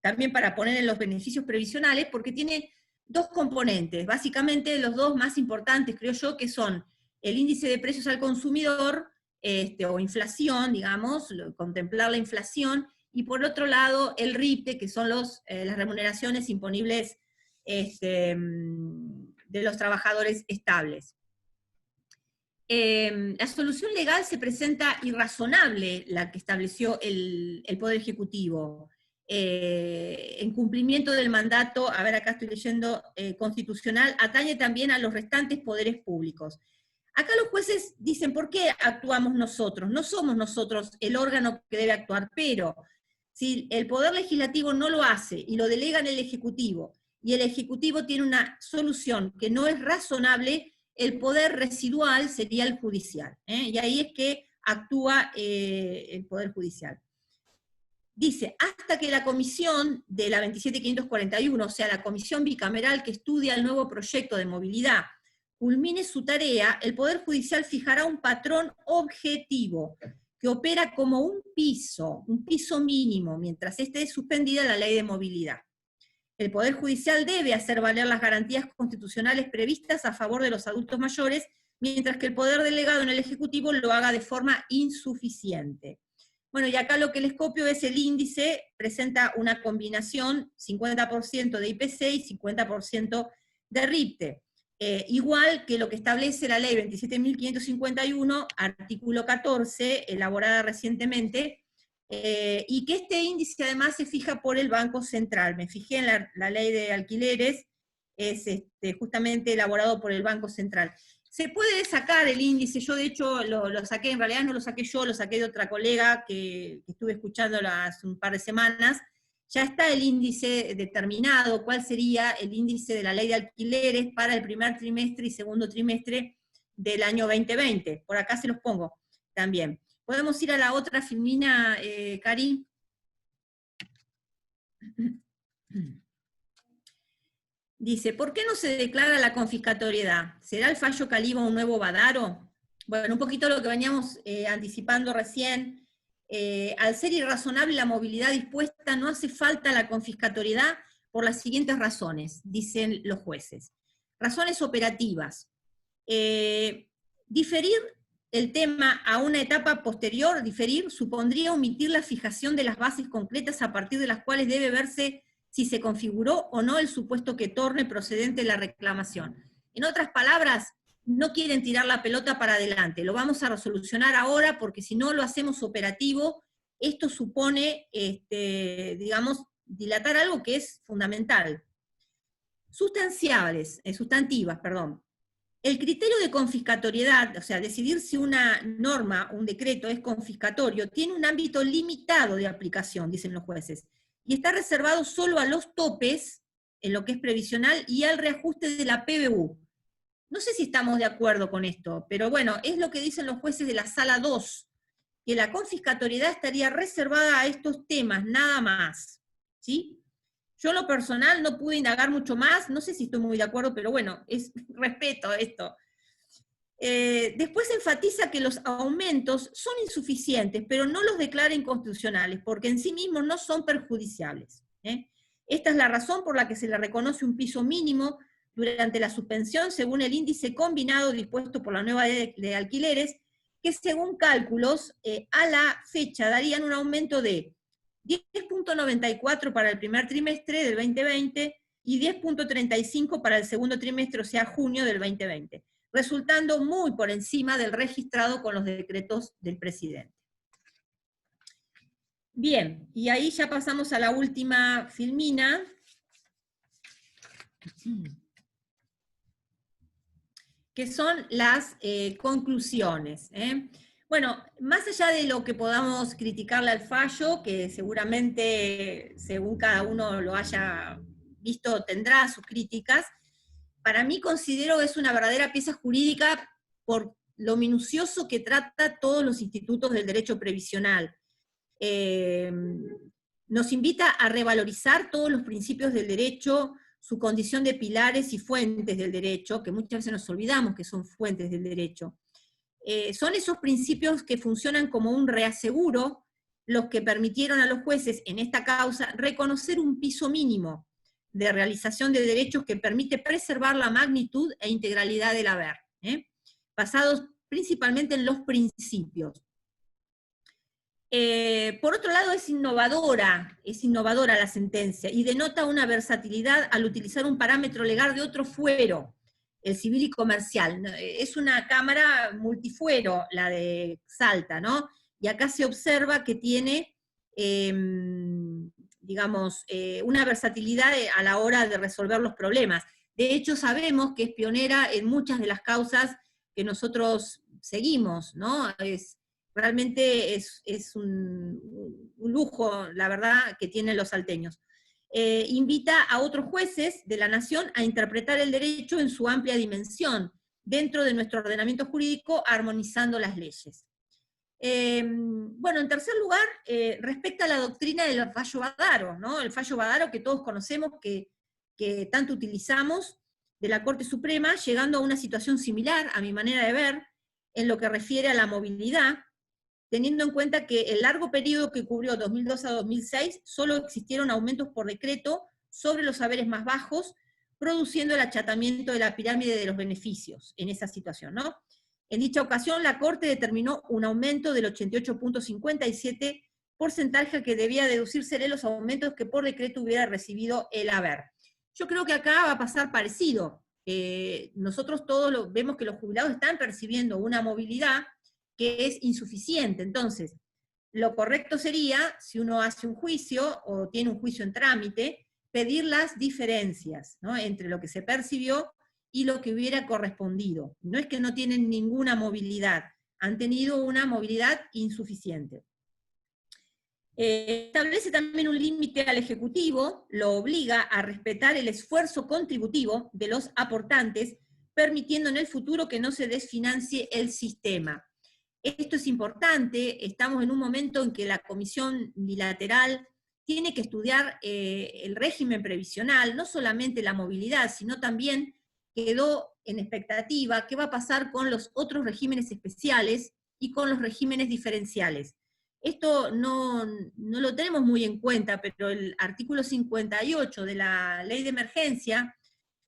también para poner en los beneficios previsionales, porque tiene dos componentes, básicamente los dos más importantes, creo yo, que son el índice de precios al consumidor, o inflación, digamos, contemplar la inflación, y por otro lado el RIPTE, que son las remuneraciones imponibles de los trabajadores estables. La solución legal se presenta irrazonable, la que estableció el Poder Ejecutivo, en cumplimiento del mandato, a ver, acá estoy leyendo, constitucional, atañe también a los restantes poderes públicos. Acá los jueces dicen, ¿por qué actuamos nosotros? No somos nosotros el órgano que debe actuar, pero si el Poder Legislativo no lo hace y lo delega en el Ejecutivo, y el Ejecutivo tiene una solución que no es razonable, el poder residual sería el judicial, y ahí es que actúa el Poder Judicial. Dice, hasta que la comisión de la 27.541, o sea, la comisión bicameral que estudia el nuevo proyecto de movilidad, culmine su tarea, el Poder Judicial fijará un patrón objetivo que opera como un piso mínimo, mientras esté suspendida la ley de movilidad. El Poder Judicial debe hacer valer las garantías constitucionales previstas a favor de los adultos mayores, mientras que el Poder Delegado en el Ejecutivo lo haga de forma insuficiente. Bueno, y acá lo que les copio es el índice, presenta una combinación, 50% de IPC y 50% de RIPTE. Igual que lo que establece la ley 27.551, artículo 14, elaborada recientemente, y que este índice además se fija por el Banco Central. Me fijé en la ley de alquileres, es justamente elaborado por el Banco Central. Se puede sacar el índice, yo de hecho lo saqué, en realidad no lo saqué yo, lo saqué de otra colega que estuve escuchando hace un par de semanas. Ya está el índice determinado, cuál sería el índice de la ley de alquileres para el primer trimestre y segundo trimestre del año 2020. Por acá se los pongo también. ¿Podemos ir a la otra filmina, Cari? Dice, ¿por qué no se declara la confiscatoriedad? ¿Será el fallo Caliba un nuevo Badaro? Bueno, un poquito lo que veníamos anticipando recién. Al ser irrazonable la movilidad dispuesta, no hace falta la confiscatoriedad por las siguientes razones, dicen los jueces. Razones operativas. Diferir el tema a una etapa posterior, diferir, supondría omitir la fijación de las bases concretas a partir de las cuales debe verse si se configuró o no el supuesto que torne procedente la reclamación. En otras palabras, no quieren tirar la pelota para adelante, lo vamos a resolucionar ahora porque si no lo hacemos operativo, esto supone, digamos, dilatar algo que es fundamental. Sustantivas, perdón. El criterio de confiscatoriedad, o sea, decidir si una norma, un decreto es confiscatorio, tiene un ámbito limitado de aplicación, dicen los jueces, y está reservado solo a los topes, en lo que es previsional, y al reajuste de la PBU. No sé si estamos de acuerdo con esto, pero bueno, es lo que dicen los jueces de la Sala 2, que la confiscatoriedad estaría reservada a estos temas, nada más, ¿sí? Yo en lo personal no pude indagar mucho más, no sé si estoy muy de acuerdo, pero bueno, respeto esto. Después enfatiza que los aumentos son insuficientes, pero no los declara inconstitucionales, porque en sí mismos no son perjudiciables. Esta es la razón por la que se le reconoce un piso mínimo durante la suspensión según el índice combinado dispuesto por la nueva ley de alquileres, que según cálculos, a la fecha darían un aumento de 10.94 para el primer trimestre del 2020 y 10.35 para el segundo trimestre, o sea, junio del 2020, resultando muy por encima del registrado con los decretos del presidente. Bien, y ahí ya pasamos a la última filmina, que son las conclusiones. Bueno, más allá de lo que podamos criticarle al fallo, que seguramente, según cada uno lo haya visto, tendrá sus críticas, para mí considero que es una verdadera pieza jurídica por lo minucioso que trata todos los institutos del derecho previsional. Nos invita a revalorizar todos los principios del derecho, su condición de pilares y fuentes del derecho, que muchas veces nos olvidamos que son fuentes del derecho. Son esos principios que funcionan como un reaseguro, los que permitieron a los jueces en esta causa reconocer un piso mínimo de realización de derechos que permite preservar la magnitud e integralidad del haber, basados principalmente en los principios. Por otro lado, es innovadora la sentencia, y denota una versatilidad al utilizar un parámetro legal de otro fuero, el civil y comercial. Es una cámara multifuero, la de Salta, ¿no? Y acá se observa que tiene, digamos, una versatilidad a la hora de resolver los problemas. De hecho, sabemos que es pionera en muchas de las causas que nosotros seguimos, ¿no? Realmente es un lujo, la verdad, que tienen los salteños. Invita a otros jueces de la nación a interpretar el derecho en su amplia dimensión, dentro de nuestro ordenamiento jurídico, armonizando las leyes. Bueno, en tercer lugar, respecta a la doctrina del fallo Badaro, ¿no? El fallo Badaro que todos conocemos, que tanto utilizamos, de la Corte Suprema, llegando a una situación similar, a mi manera de ver, en lo que refiere a la movilidad, teniendo en cuenta que el largo periodo que cubrió 2002 a 2006, solo existieron aumentos por decreto sobre los haberes más bajos, produciendo el achatamiento de la pirámide de los beneficios en esa situación, ¿no? En dicha ocasión, la Corte determinó un aumento del 88.57 porcentaje que debía deducirse de los aumentos que por decreto hubiera recibido el haber. Yo creo que acá va a pasar parecido. Nosotros todos vemos que los jubilados están percibiendo una movilidad que es insuficiente. Entonces, lo correcto sería, si uno hace un juicio, o tiene un juicio en trámite, pedir las diferencias, ¿no?, entre lo que se percibió y lo que hubiera correspondido. No es que no tienen ninguna movilidad, han tenido una movilidad insuficiente. Establece también un límite al Ejecutivo, lo obliga a respetar el esfuerzo contributivo de los aportantes, permitiendo en el futuro que no se desfinancie el sistema. Esto es importante, estamos en un momento en que la Comisión Bilateral tiene que estudiar el régimen previsional, no solamente la movilidad, sino también quedó en expectativa qué va a pasar con los otros regímenes especiales y con los regímenes diferenciales. Esto no lo tenemos muy en cuenta, pero el artículo 58 de la Ley de Emergencia,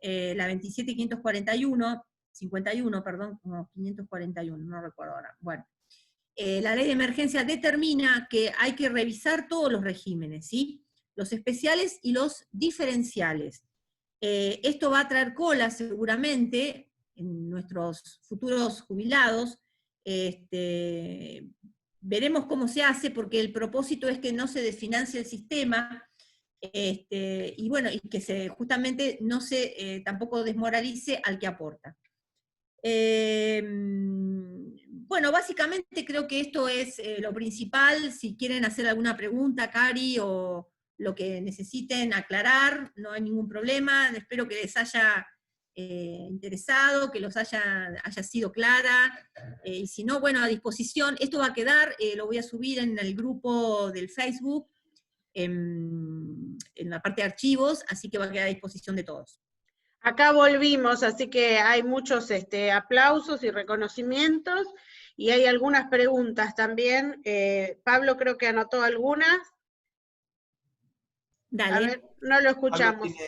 la 27.541, 51, perdón, como 541, no recuerdo ahora. Bueno, la ley de emergencia determina que hay que revisar todos los regímenes, ¿sí? Los especiales y los diferenciales. Esto va a traer cola seguramente en nuestros futuros jubilados. Veremos cómo se hace, porque el propósito es que no se desfinancie el sistema, y bueno, y que justamente no se tampoco desmoralice al que aporta. Bueno, básicamente creo que esto es lo principal. Si quieren hacer alguna pregunta, Cari, o lo que necesiten aclarar, no hay ningún problema. Espero que les haya interesado, que haya sido clara, y si no, bueno, a disposición. Esto va a quedar, lo voy a subir en el grupo del Facebook, en la parte de archivos, así que va a quedar a disposición de todos. Acá volvimos, así que hay muchos aplausos y reconocimientos, y hay algunas preguntas también. Pablo creo que anotó algunas. Dale. A ver, no lo escuchamos. Pablo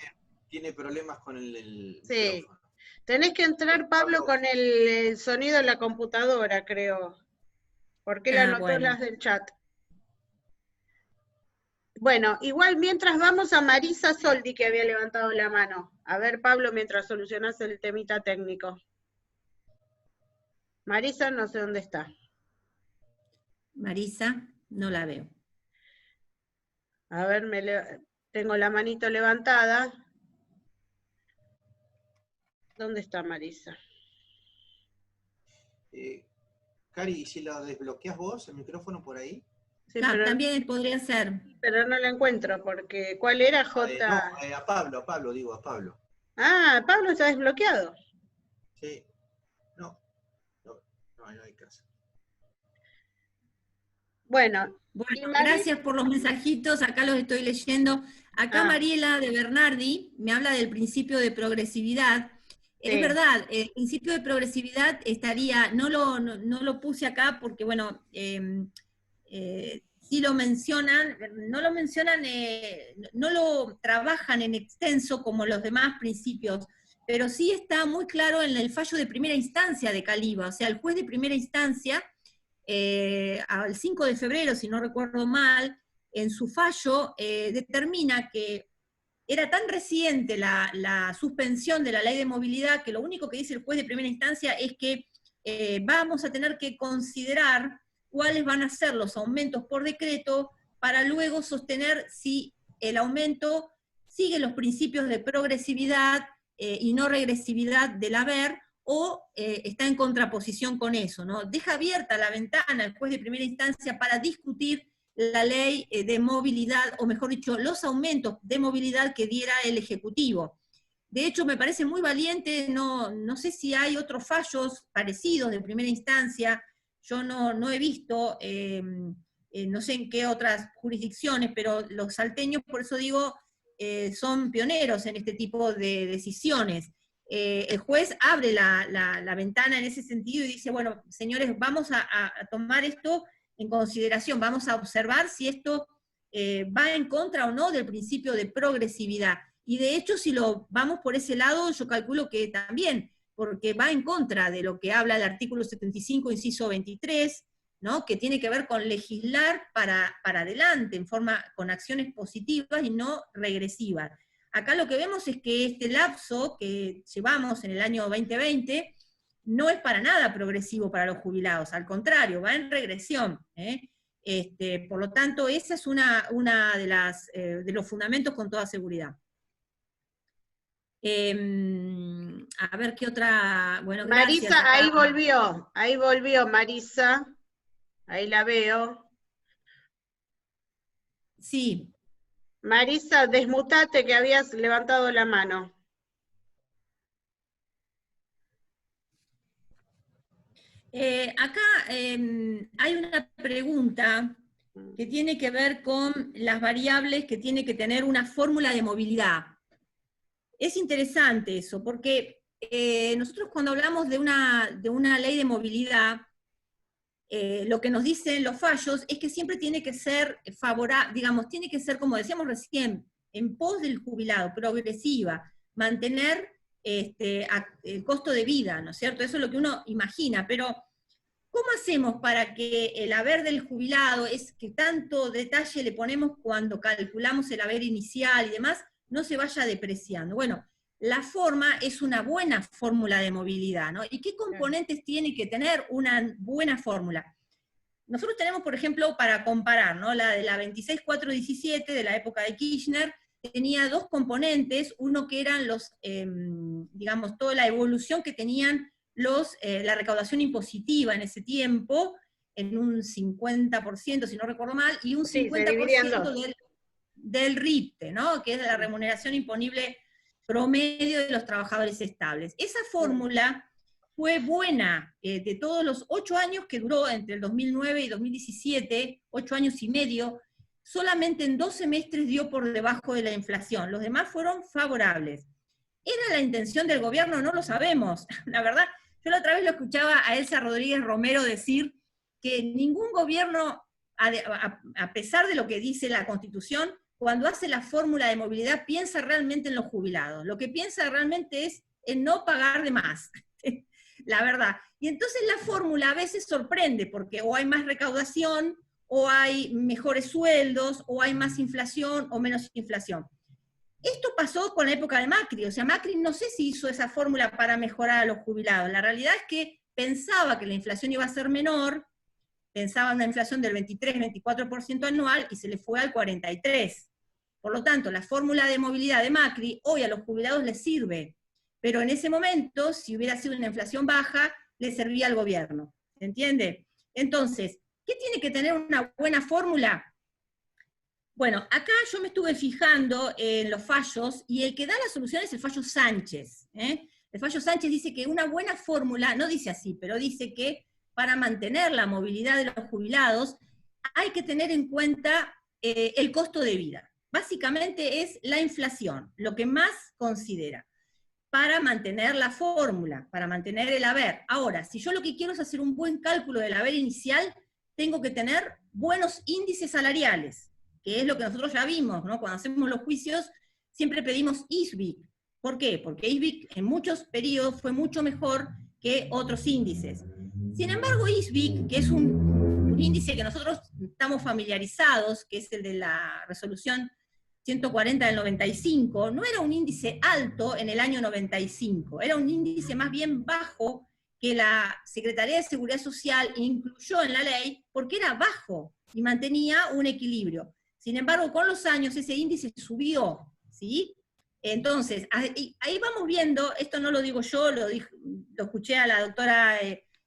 tiene problemas con el sí. micrófono. Tenés que entrar, Pablo, con el sonido en la computadora, creo. Porque él anotó bueno. las del chat. Bueno, igual mientras vamos a Marisa Soldi, que había levantado la mano. A ver, Pablo, mientras solucionas el temita técnico. Marisa, no sé dónde está. Marisa, no la veo. A ver, tengo la manito levantada. ¿Dónde está Marisa? Cari, si lo desbloqueas vos, el micrófono por ahí. Sí, también podría ser. Pero no la encuentro, porque ¿cuál era J? No, a Pablo. Ah, Pablo está desbloqueado. Sí. No hay caso. Bueno, gracias por los mensajitos, acá los estoy leyendo. Acá Mariela de Bernardi me habla del principio de progresividad. Sí. Es verdad, el principio de progresividad estaría, no lo puse acá porque, bueno, sí lo mencionan, no lo trabajan en extenso como los demás principios, pero sí está muy claro en el fallo de primera instancia de Caliba. O sea, el juez de primera instancia, al 5 de febrero, si no recuerdo mal, en su fallo determina que era tan reciente la suspensión de la ley de movilidad que lo único que dice el juez de primera instancia es que vamos a tener que considerar cuáles van a ser los aumentos por decreto para luego sostener si el aumento sigue los principios de progresividad y no regresividad del haber, o está en contraposición con eso, ¿no? Deja abierta la ventana el juez de primera instancia para discutir la ley de movilidad, o mejor dicho, los aumentos de movilidad que diera el Ejecutivo. De hecho, me parece muy valiente, no sé si hay otros fallos parecidos de primera instancia, yo no he visto, no sé en qué otras jurisdicciones, pero los salteños, por eso digo, son pioneros en este tipo de decisiones. El juez abre la ventana en ese sentido y dice, bueno, señores, vamos a tomar esto en consideración, vamos a observar si esto va en contra o no del principio de progresividad. Y de hecho, si lo vamos por ese lado, yo calculo que también, porque va en contra de lo que habla el artículo 75, inciso 23, ¿no? Que tiene que ver con legislar para adelante, con acciones positivas y no regresivas. Acá lo que vemos es que este lapso que llevamos en el año 2020 no es para nada progresivo para los jubilados, al contrario, va en regresión. Por lo tanto, esa es una de los fundamentos con toda seguridad. A ver qué otra. Bueno, Marisa, gracias, ahí volvió Marisa, ahí la veo. Sí. Marisa, desmutate que habías levantado la mano. Acá hay una pregunta que tiene que ver con las variables que tiene que tener una fórmula de movilidad. Es interesante eso, porque nosotros cuando hablamos de una ley de movilidad, lo que nos dicen los fallos es que siempre tiene que ser favorable, digamos, tiene que ser, como decíamos recién, en pos del jubilado, progresiva, mantener el costo de vida, ¿no es cierto? Eso es lo que uno imagina, pero ¿cómo hacemos para que el haber del jubilado, es que tanto detalle le ponemos cuando calculamos el haber inicial y demás, no se vaya depreciando? Bueno, la forma es una buena fórmula de movilidad, ¿no? ¿Y qué componentes tiene que tener una buena fórmula? Nosotros tenemos, por ejemplo, para comparar, ¿no? La de la 26417 de la época de Kirchner tenía dos componentes, uno que eran los, digamos, toda la evolución que tenían la recaudación impositiva en ese tiempo, en un 50%, si no recuerdo mal, y un 50% del RIPTE, ¿no? Que es la remuneración imponible promedio de los trabajadores estables. Esa fórmula fue buena de todos los 8 años que duró entre el 2009 y 2017, 8 años y medio, solamente en 2 semestres dio por debajo de la inflación, los demás fueron favorables. ¿Era la intención del gobierno? No lo sabemos, la verdad. Yo la otra vez lo escuchaba a Elsa Rodríguez Romero decir que ningún gobierno, a pesar de lo que dice la Constitución, cuando hace la fórmula de movilidad piensa realmente en los jubilados. Lo que piensa realmente es en no pagar de más, la verdad. Y entonces la fórmula a veces sorprende, porque o hay más recaudación, o hay mejores sueldos, o hay más inflación, o menos inflación. Esto pasó con la época de Macri, o sea, Macri no sé si hizo esa fórmula para mejorar a los jubilados. La realidad es que pensaba que la inflación iba a ser menor, pensaba en una inflación del 23-24% anual, y se le fue al 43%. Por lo tanto, la fórmula de movilidad de Macri hoy a los jubilados les sirve, pero en ese momento, si hubiera sido una inflación baja, le servía al gobierno, ¿se entiende? Entonces, ¿qué tiene que tener una buena fórmula? Bueno, acá yo me estuve fijando en los fallos, y el que da la solución es el fallo Sánchez. El fallo Sánchez dice que una buena fórmula, no dice así, pero dice que para mantener la movilidad de los jubilados hay que tener en cuenta el costo de vida. Básicamente es la inflación, lo que más considera, para mantener la fórmula, para mantener el haber. Ahora, si yo lo que quiero es hacer un buen cálculo del haber inicial, tengo que tener buenos índices salariales, que es lo que nosotros ya vimos, ¿no? Cuando hacemos los juicios, siempre pedimos ISBIC. ¿Por qué? Porque ISBIC en muchos periodos fue mucho mejor que otros índices. Sin embargo, ISBIC, que es un índice que nosotros estamos familiarizados, que es el de la resolución 140 del 95, no era un índice alto en el año 95, era un índice más bien bajo que la Secretaría de Seguridad Social incluyó en la ley porque era bajo y mantenía un equilibrio. Sin embargo, con los años ese índice subió, ¿sí? Entonces, ahí vamos viendo, esto no lo digo yo, lo escuché a la doctora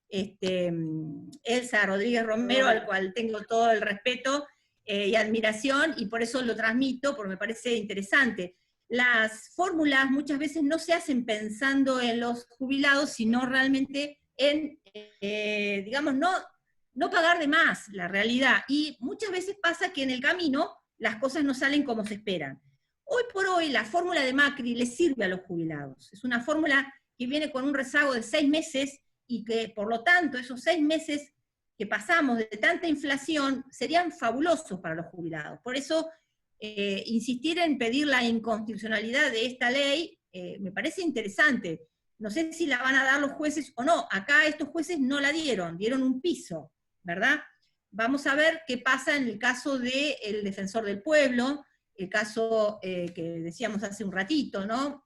Elsa Rodríguez Romero, al cual tengo todo el respeto y admiración, y por eso lo transmito, porque me parece interesante. Las fórmulas muchas veces no se hacen pensando en los jubilados, sino realmente en, digamos, no pagar de más, la realidad. Y muchas veces pasa que en el camino las cosas no salen como se esperan. Hoy por hoy la fórmula de Macri le sirve a los jubilados. Es una fórmula que viene con un rezago de 6 meses, y que por lo tanto esos 6 meses que pasamos de tanta inflación serían fabulosos para los jubilados. Por eso, insistir en pedir la inconstitucionalidad de esta ley me parece interesante. No sé si la van a dar los jueces o no. Acá estos jueces no la dieron un piso, ¿verdad? Vamos a ver qué pasa en el caso del Defensor del Pueblo, el caso que decíamos hace un ratito, ¿no?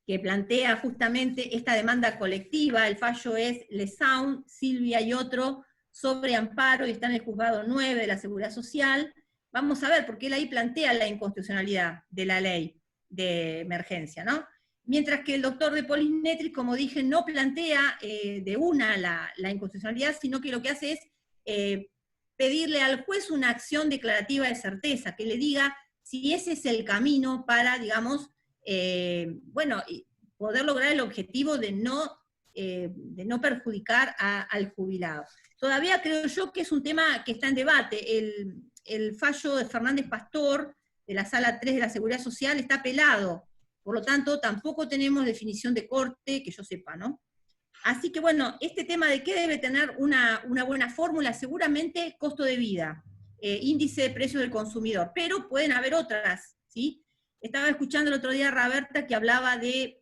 Que plantea justamente esta demanda colectiva. El fallo es Lesaun, Silvia y otro, sobre amparo, y está en el juzgado 9 de la Seguridad Social. Vamos a ver, porque él ahí plantea la inconstitucionalidad de la ley de emergencia, ¿no? Mientras que el doctor de Polisnetri, como dije, no plantea de una la inconstitucionalidad, sino que lo que hace es pedirle al juez una acción declarativa de certeza, que le diga si ese es el camino para, digamos, bueno, poder lograr el objetivo de no perjudicar al jubilado. Todavía creo yo que es un tema que está en debate. El fallo de Fernández Pastor, de la Sala 3 de la Seguridad Social, está apelado. Por lo tanto, tampoco tenemos definición de corte, que yo sepa, ¿no? Así que bueno, este tema de qué debe tener una buena fórmula, seguramente costo de vida, índice de precio del consumidor, pero pueden haber otras, ¿sí? estaba escuchando el otro día a Roberta que hablaba de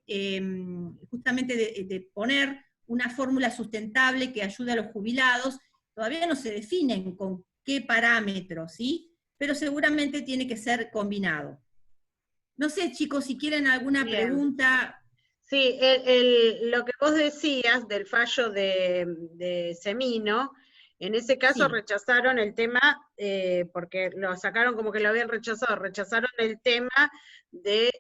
justamente de poner una fórmula sustentable que ayude a los jubilados. Todavía no se definen con qué parámetros, ¿sí? Pero seguramente tiene que ser combinado. No sé, chicos, si quieren alguna Bien. pregunta. Sí, lo que vos decías del fallo de Semino, en ese caso Sí. rechazaron el tema, porque lo sacaron como que lo habían rechazado, rechazaron el tema de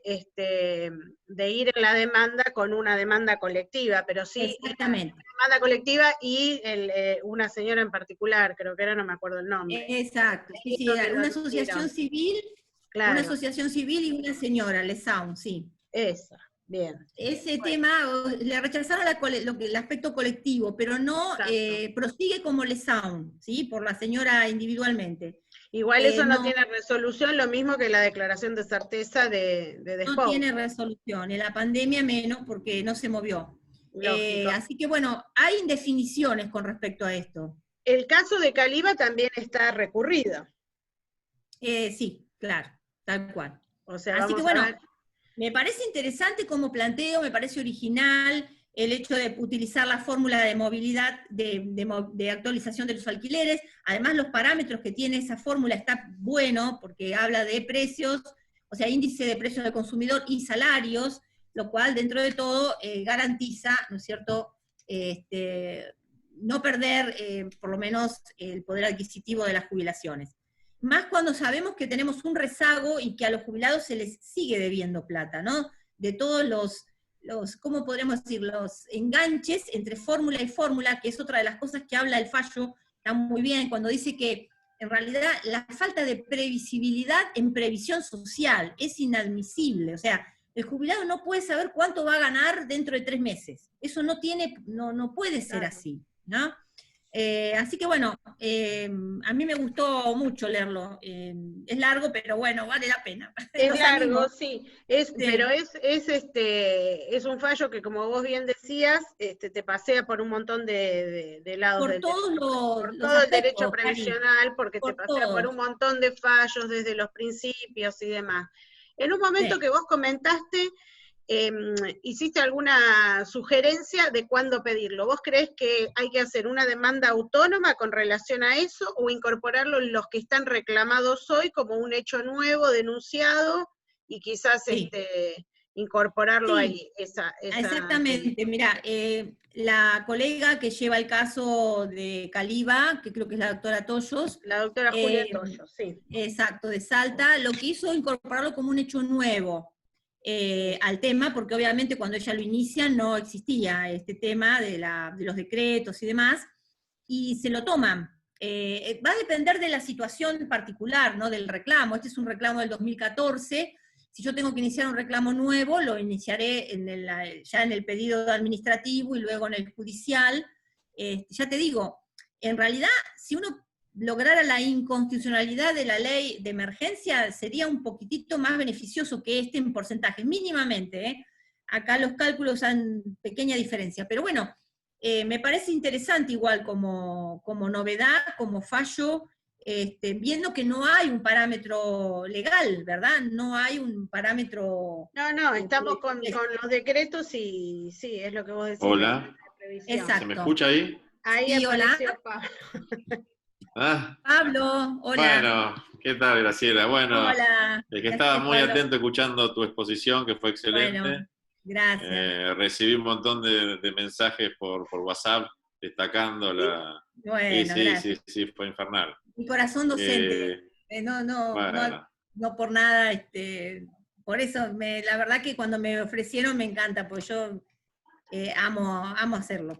ir en la demanda con una demanda colectiva, pero sí Exactamente. demanda colectiva y una señora en particular, creo que era, no me acuerdo el nombre. Exacto, sí, sí, Donde lo una hicieron. asociación civil, Claro. una asociación civil y una señora, Lesaun, sí. Esa, bien. Ese tema, le rechazaron el aspecto colectivo, pero no prosigue como Lesaun, ¿sí? Por la señora individualmente. Igual eso no No tiene resolución, lo mismo que la declaración de certeza de no tiene resolución, en la pandemia menos porque no se movió. Lógico. Así que bueno, hay indefiniciones con respecto a esto. El caso de Caliba también está recurrido. Sí, claro, tal cual. O sea, así vamos que bueno, a ver. me parece interesante como planteo, me parece original el hecho de utilizar la fórmula de movilidad, de actualización de los alquileres. Además, los parámetros que tiene esa fórmula está bueno, porque habla de precios, o sea, índice de precios del consumidor y salarios, lo cual dentro de todo garantiza, ¿no es cierto?, no perder por lo menos el poder adquisitivo de las jubilaciones. Más cuando sabemos que tenemos un rezago y que a los jubilados se les sigue debiendo plata, ¿no? De todos los ¿cómo podremos decir? Los enganches entre fórmula y fórmula, que es otra de las cosas que habla el fallo, está muy bien, cuando dice que en realidad la falta de previsibilidad en previsión social es inadmisible. O sea, el jubilado no puede saber cuánto va a ganar dentro de 3 meses. Eso no puede ser así, ¿no? Así que bueno, a mí me gustó mucho leerlo. Es largo, pero bueno, vale la pena. Es largo, sí. Sí. Pero es un fallo que, como vos bien decías, te pasea por un montón de lados Por del todos derecho, los por todo el derecho aspectos, Cari. previsional, porque Por te pasea por todos. un montón de fallos desde los principios y demás. En un momento Sí. que vos comentaste, ¿hiciste alguna sugerencia de cuándo pedirlo? ¿Vos creés que hay que hacer una demanda autónoma con relación a eso o incorporarlo en los que están reclamados hoy como un hecho nuevo, denunciado, y quizás Sí. incorporarlo Sí. ahí? Exactamente, mira, la colega que lleva el caso de Caliba, que creo que es la doctora Toyos. La doctora Julia Toyos, sí. Exacto, de Salta, lo que hizo es incorporarlo como un hecho nuevo al tema, porque obviamente cuando ella lo inicia no existía este tema de los decretos y demás, y se lo toman. Va a depender de la situación particular, ¿no? Del reclamo. Este es un reclamo del 2014. Si yo tengo que iniciar un reclamo nuevo, lo iniciaré ya en el pedido administrativo y luego en el judicial. Ya te digo, en realidad, si uno lograra la inconstitucionalidad de la ley de emergencia, sería un poquitito más beneficioso que este en porcentaje, mínimamente, ¿eh? Acá los cálculos han pequeña diferencia, pero bueno, me parece interesante igual como novedad, como fallo, viendo que no hay un parámetro legal, ¿verdad? No hay un parámetro... No, estamos con los decretos y sí, es lo que vos decís. Hola. Exacto. ¿Se me escucha ahí? Ahí sí, apareció hola. Pablo. Ah, Pablo, hola. bueno, ¿qué tal, Graciela? Bueno, Hola. es que estaba muy Pablo. atento escuchando tu exposición, que fue excelente. Bueno, gracias. Recibí un montón de mensajes por WhatsApp destacando la... Bueno, gracias. Sí, fue infernal. Mi corazón docente. Bueno. No por nada, por eso, la verdad que cuando me ofrecieron me encanta, porque yo amo hacerlo.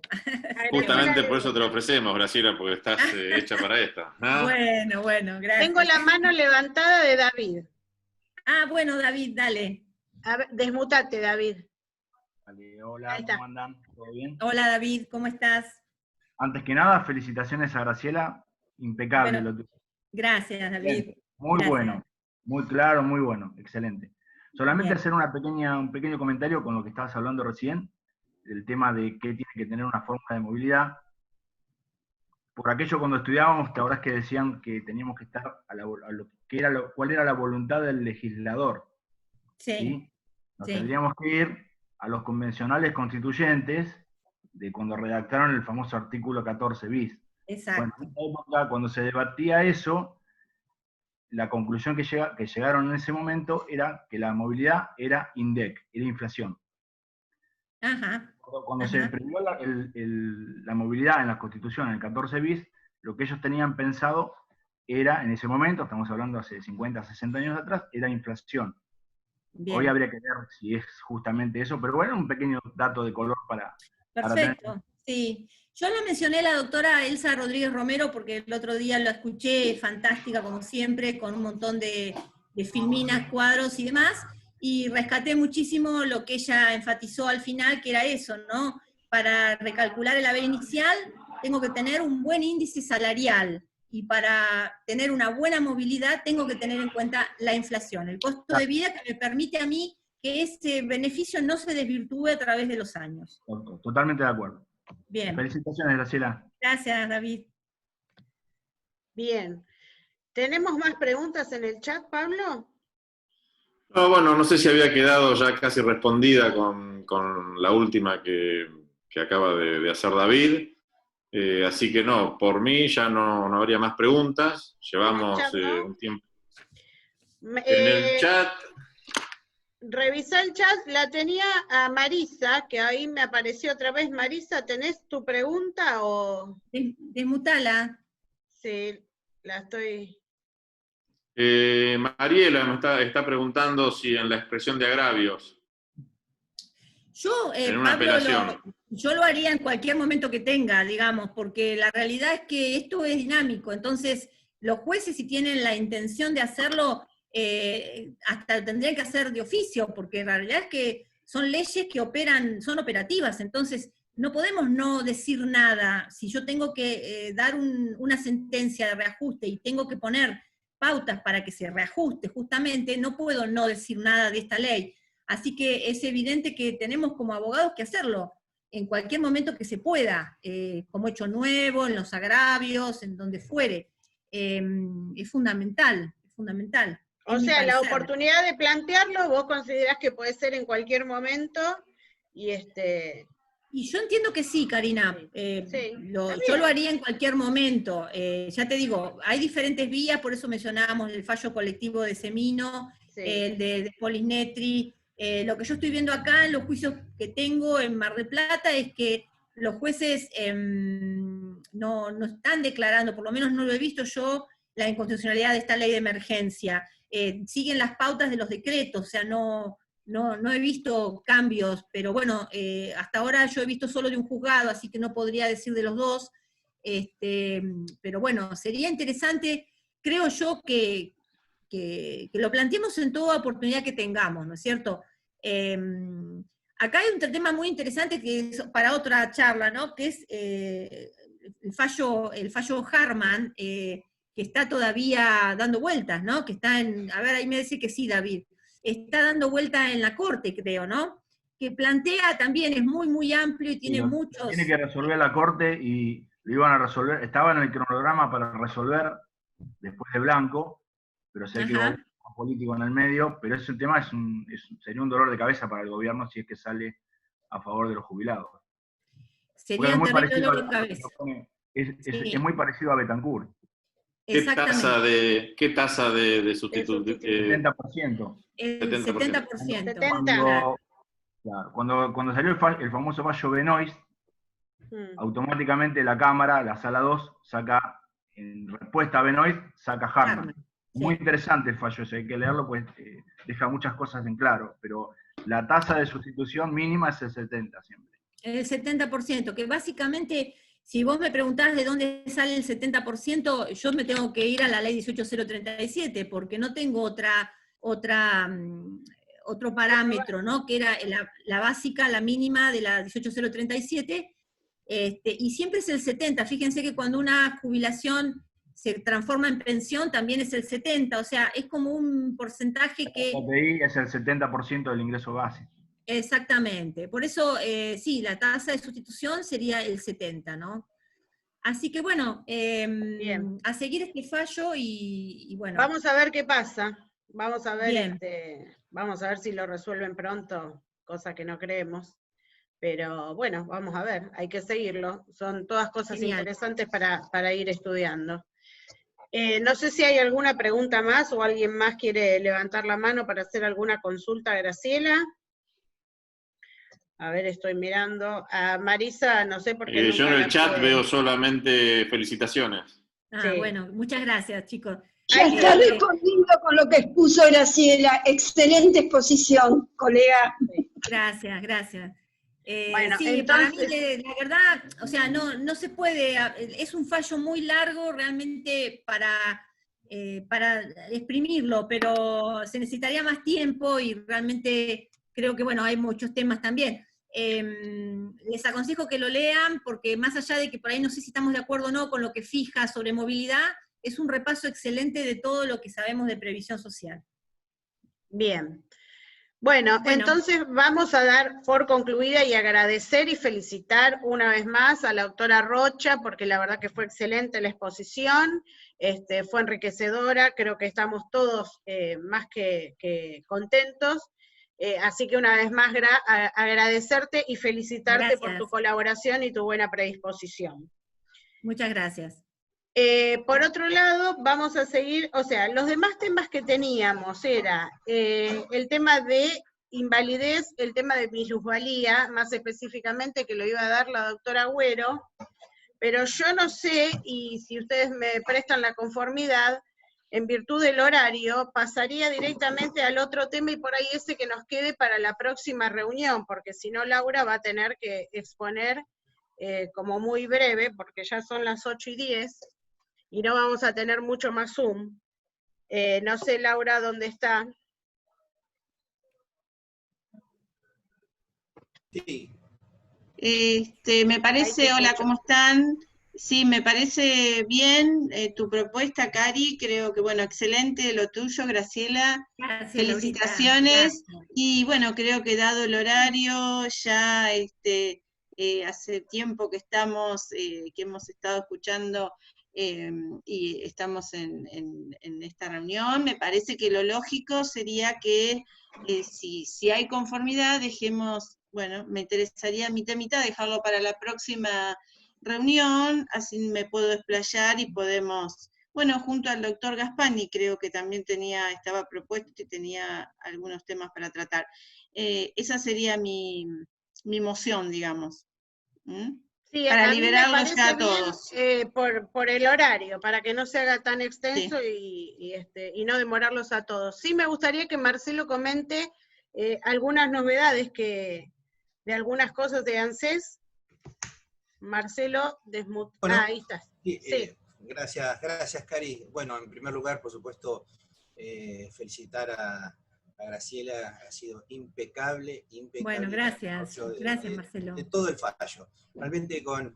Justamente por eso te lo ofrecemos, Graciela, porque estás hecha para esto, ¿no? Bueno, gracias. Tengo la mano levantada de David. Ah, bueno, David, dale. A ver, desmutate, David. Vale, hola, ¿cómo andan? ¿Todo bien? Hola, David, ¿cómo estás? Antes que nada, felicitaciones a Graciela, impecable Bueno, lo tuyo. Gracias, David. Muy Gracias. bueno, muy claro, muy bueno, excelente. Solamente Bien. hacer un pequeño comentario con lo que estabas hablando recién, del tema de que tiene que tener una fórmula de movilidad. Por aquello cuando estudiábamos, te acordás que decían que teníamos que estar a lo que era cuál era la voluntad del legislador. Sí, ¿sí? Nos sí, tendríamos que ir a los convencionales constituyentes de cuando redactaron el famoso artículo 14 bis. Bueno, exacto. en esa época, cuando se debatía eso, la conclusión que llegaron en ese momento era que la movilidad era INDEC, era inflación. Ajá, Cuando se ajá. prohibió la movilidad en la Constitución, en el 14 bis, lo que ellos tenían pensado era, en ese momento, estamos hablando hace 50, 60 años atrás, era inflación. Hoy Bien. habría que ver si es justamente eso, pero bueno, un pequeño dato de color para tener. Perfecto, sí. Yo la mencioné a la doctora Elsa Rodríguez Romero porque el otro día la escuché, fantástica como siempre, con un montón de filminas, cuadros y demás, y rescaté muchísimo lo que ella enfatizó al final, que era eso, ¿no? Para recalcular el haber inicial, tengo que tener un buen índice salarial, y para tener una buena movilidad tengo que tener en cuenta la inflación, el costo de vida que me permite a mí que ese beneficio no se desvirtúe a través de los años. Totalmente de acuerdo. Bien, Felicitaciones, Graciela. gracias David. Bien. ¿Tenemos más preguntas en el chat, Pablo? No, bueno, no sé si había quedado ya casi respondida con la última que acaba de hacer David. Así que no, por mí ya no habría más preguntas. Llevamos chat, ¿no? un tiempo. En el chat. Revisá el chat, la tenía a Marisa, que ahí me apareció otra vez. Marisa, ¿tenés tu pregunta o...? Desmutala. Sí, la estoy... Mariela me está preguntando si en la expresión de agravios, Yo, en una Pablo, apelación. yo lo haría en cualquier momento que tenga, digamos, porque la realidad es que esto es dinámico, entonces los jueces si tienen la intención de hacerlo, hasta tendrían que hacer de oficio, porque la realidad es que son leyes que operan, son operativas, entonces no podemos no decir nada. Si yo tengo que dar una sentencia de reajuste y tengo que poner pautas para que se reajuste justamente, no puedo no decir nada de esta ley. Así que es evidente que tenemos como abogados que hacerlo en cualquier momento que se pueda, como hecho nuevo, en los agravios, en donde fuere. Es fundamental, es fundamental. O sea, la oportunidad de plantearlo, vos considerás que puede ser en cualquier momento, y Y yo entiendo que sí, Karina. sí, Yo lo haría en cualquier momento. Ya te digo, hay diferentes vías, por eso mencionábamos el fallo colectivo de Semino, sí. el de Polisnetri. Lo que yo estoy viendo acá en los juicios que tengo en Mar del Plata es que los jueces no están declarando, por lo menos no lo he visto yo, la inconstitucionalidad de esta ley de emergencia. Siguen las pautas de los decretos, o sea, no he visto cambios, pero bueno, hasta ahora yo he visto solo de un juzgado, así que no podría decir de los dos. Pero bueno, sería interesante, creo yo, que lo planteemos en toda oportunidad que tengamos, ¿no es cierto? Acá hay un tema muy interesante que es para otra charla, ¿no? Que es el fallo Harman, que está todavía dando vueltas, ¿no? Que está a ver, ahí me dice que sí, David, está dando vuelta en la Corte, creo, ¿no? Que plantea también, es muy, muy amplio y tiene muchos... Tiene que resolver la Corte y lo iban a resolver, estaba en el cronograma para resolver después de Blanco, pero sé que hubo un político en el medio, pero ese tema sería un dolor de cabeza para el gobierno si es que sale a favor de los jubilados. Sería un terrible dolor de cabeza. Es muy parecido a Betancourt. ¿Qué tasa de sustitución? 70%. El 70%. Cuando salió el famoso fallo Benoist, automáticamente la Cámara, la Sala 2, saca, en respuesta a Benoist, saca Harman. Muy interesante el fallo ese, hay que leerlo, pues deja muchas cosas en claro, pero la tasa de sustitución mínima es el 70% siempre. El 70%, que básicamente, si vos me preguntás de dónde sale el 70%, yo me tengo que ir a la ley 18037, porque no tengo otro parámetro, ¿no? Que era la básica, la mínima de la 18037, y siempre es el 70. Fíjense que cuando una jubilación se transforma en pensión, también es el 70, o sea, es como un porcentaje que... La PI es el 70% del ingreso base. Exactamente, por eso, sí, la tasa de sustitución sería el 70, ¿no? Así que bueno, a seguir este fallo y bueno. Vamos a ver qué pasa. Vamos a ver, Bien. vamos a ver si lo resuelven pronto, cosa que no creemos. Pero bueno, vamos a ver, hay que seguirlo. Son todas cosas Genial. interesantes para ir estudiando. No sé si hay alguna pregunta más o alguien más quiere levantar la mano para hacer alguna consulta a Graciela. A ver, estoy mirando. A Marisa, no sé por qué Yo en nunca el la chat pude- veo solamente felicitaciones. Ah, Sí. bueno, muchas gracias, chicos. Ya Ay, está Eh, respondiendo con lo que expuso Graciela. Excelente exposición, colega. Gracias, gracias. Bueno, Sí, para mí, entonces, la verdad, o sea, no se puede, es un fallo muy largo realmente para exprimirlo, pero se necesitaría más tiempo y realmente creo que, bueno, hay muchos temas también. Les aconsejo que lo lean porque más allá de que por ahí no sé si estamos de acuerdo o no con lo que fija sobre movilidad, es un repaso excelente de todo lo que sabemos de previsión social. bien. Bueno, Bueno. entonces vamos a dar por concluida y agradecer y felicitar una vez más a la doctora Rocha, porque la verdad que fue excelente la exposición, fue enriquecedora, creo que estamos todos más que contentos, así que una vez más agradecerte y felicitarte por tu Gracias. colaboración y tu buena predisposición. Muchas gracias. Por otro lado, vamos a seguir, o sea, los demás temas que teníamos era el tema de invalidez, el tema de minusvalía, más específicamente que lo iba a dar la doctora Agüero, pero yo no sé, y si ustedes me prestan la conformidad, en virtud del horario, pasaría directamente al otro tema y por ahí ese que nos quede para la próxima reunión, porque si no Laura va a tener que exponer como muy breve, porque ya son las 8:10, y no vamos a tener mucho más Zoom. No sé, Laura, ¿dónde está? Sí, Me parece, Ahí te hola, escucho. ¿cómo están? Sí, me parece bien tu propuesta, Cari, creo que, bueno, excelente lo tuyo, Graciela, Gracias, felicitaciones, Laurita. y bueno, creo que dado el horario, ya hace tiempo que que hemos estado escuchando y estamos en esta reunión, me parece que lo lógico sería que si hay conformidad, dejemos, bueno, me interesaría mitad dejarlo para la próxima reunión, así me puedo explayar y podemos, bueno, junto al doctor Gaspani creo que también estaba propuesto y tenía algunos temas para tratar. Esa sería mi moción, digamos. ¿Mm? Sí, Para a mí me liberarlos ya parece a todos. bien por el horario, para que no se haga tan extenso Sí. y no demorarlos a todos. Sí me gustaría que Marcelo comente algunas novedades de algunas cosas de ANSES. Marcelo, bueno, ahí estás. sí, Sí. gracias, Cari. Bueno, en primer lugar, por supuesto, felicitar a Graciela, ha sido impecable. Bueno, El gracias. desarrollo Gracias, Marcelo. de todo el fallo. Realmente con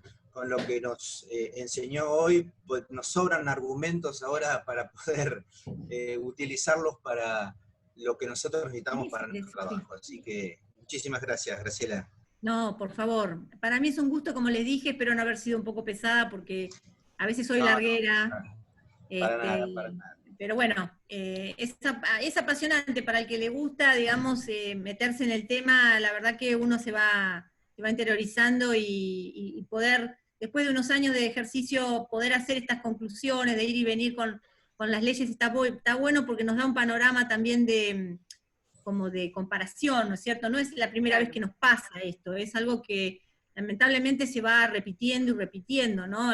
lo que nos enseñó hoy, pues nos sobran argumentos ahora para poder utilizarlos para lo que nosotros necesitamos para nuestro trabajo. Así que muchísimas gracias, Graciela. No, por favor. Para mí es un gusto, como les dije, espero no haber sido un poco pesada porque a veces soy larguera. Para nada. Pero bueno, es apasionante para el que le gusta, digamos, meterse en el tema. La verdad que uno se va interiorizando y poder, después de unos años de ejercicio, poder hacer estas conclusiones, de ir y venir con las leyes, está bueno porque nos da un panorama también como de comparación, ¿no es cierto? No es la primera vez que nos pasa esto, es algo que lamentablemente se va repitiendo y repitiendo, ¿no?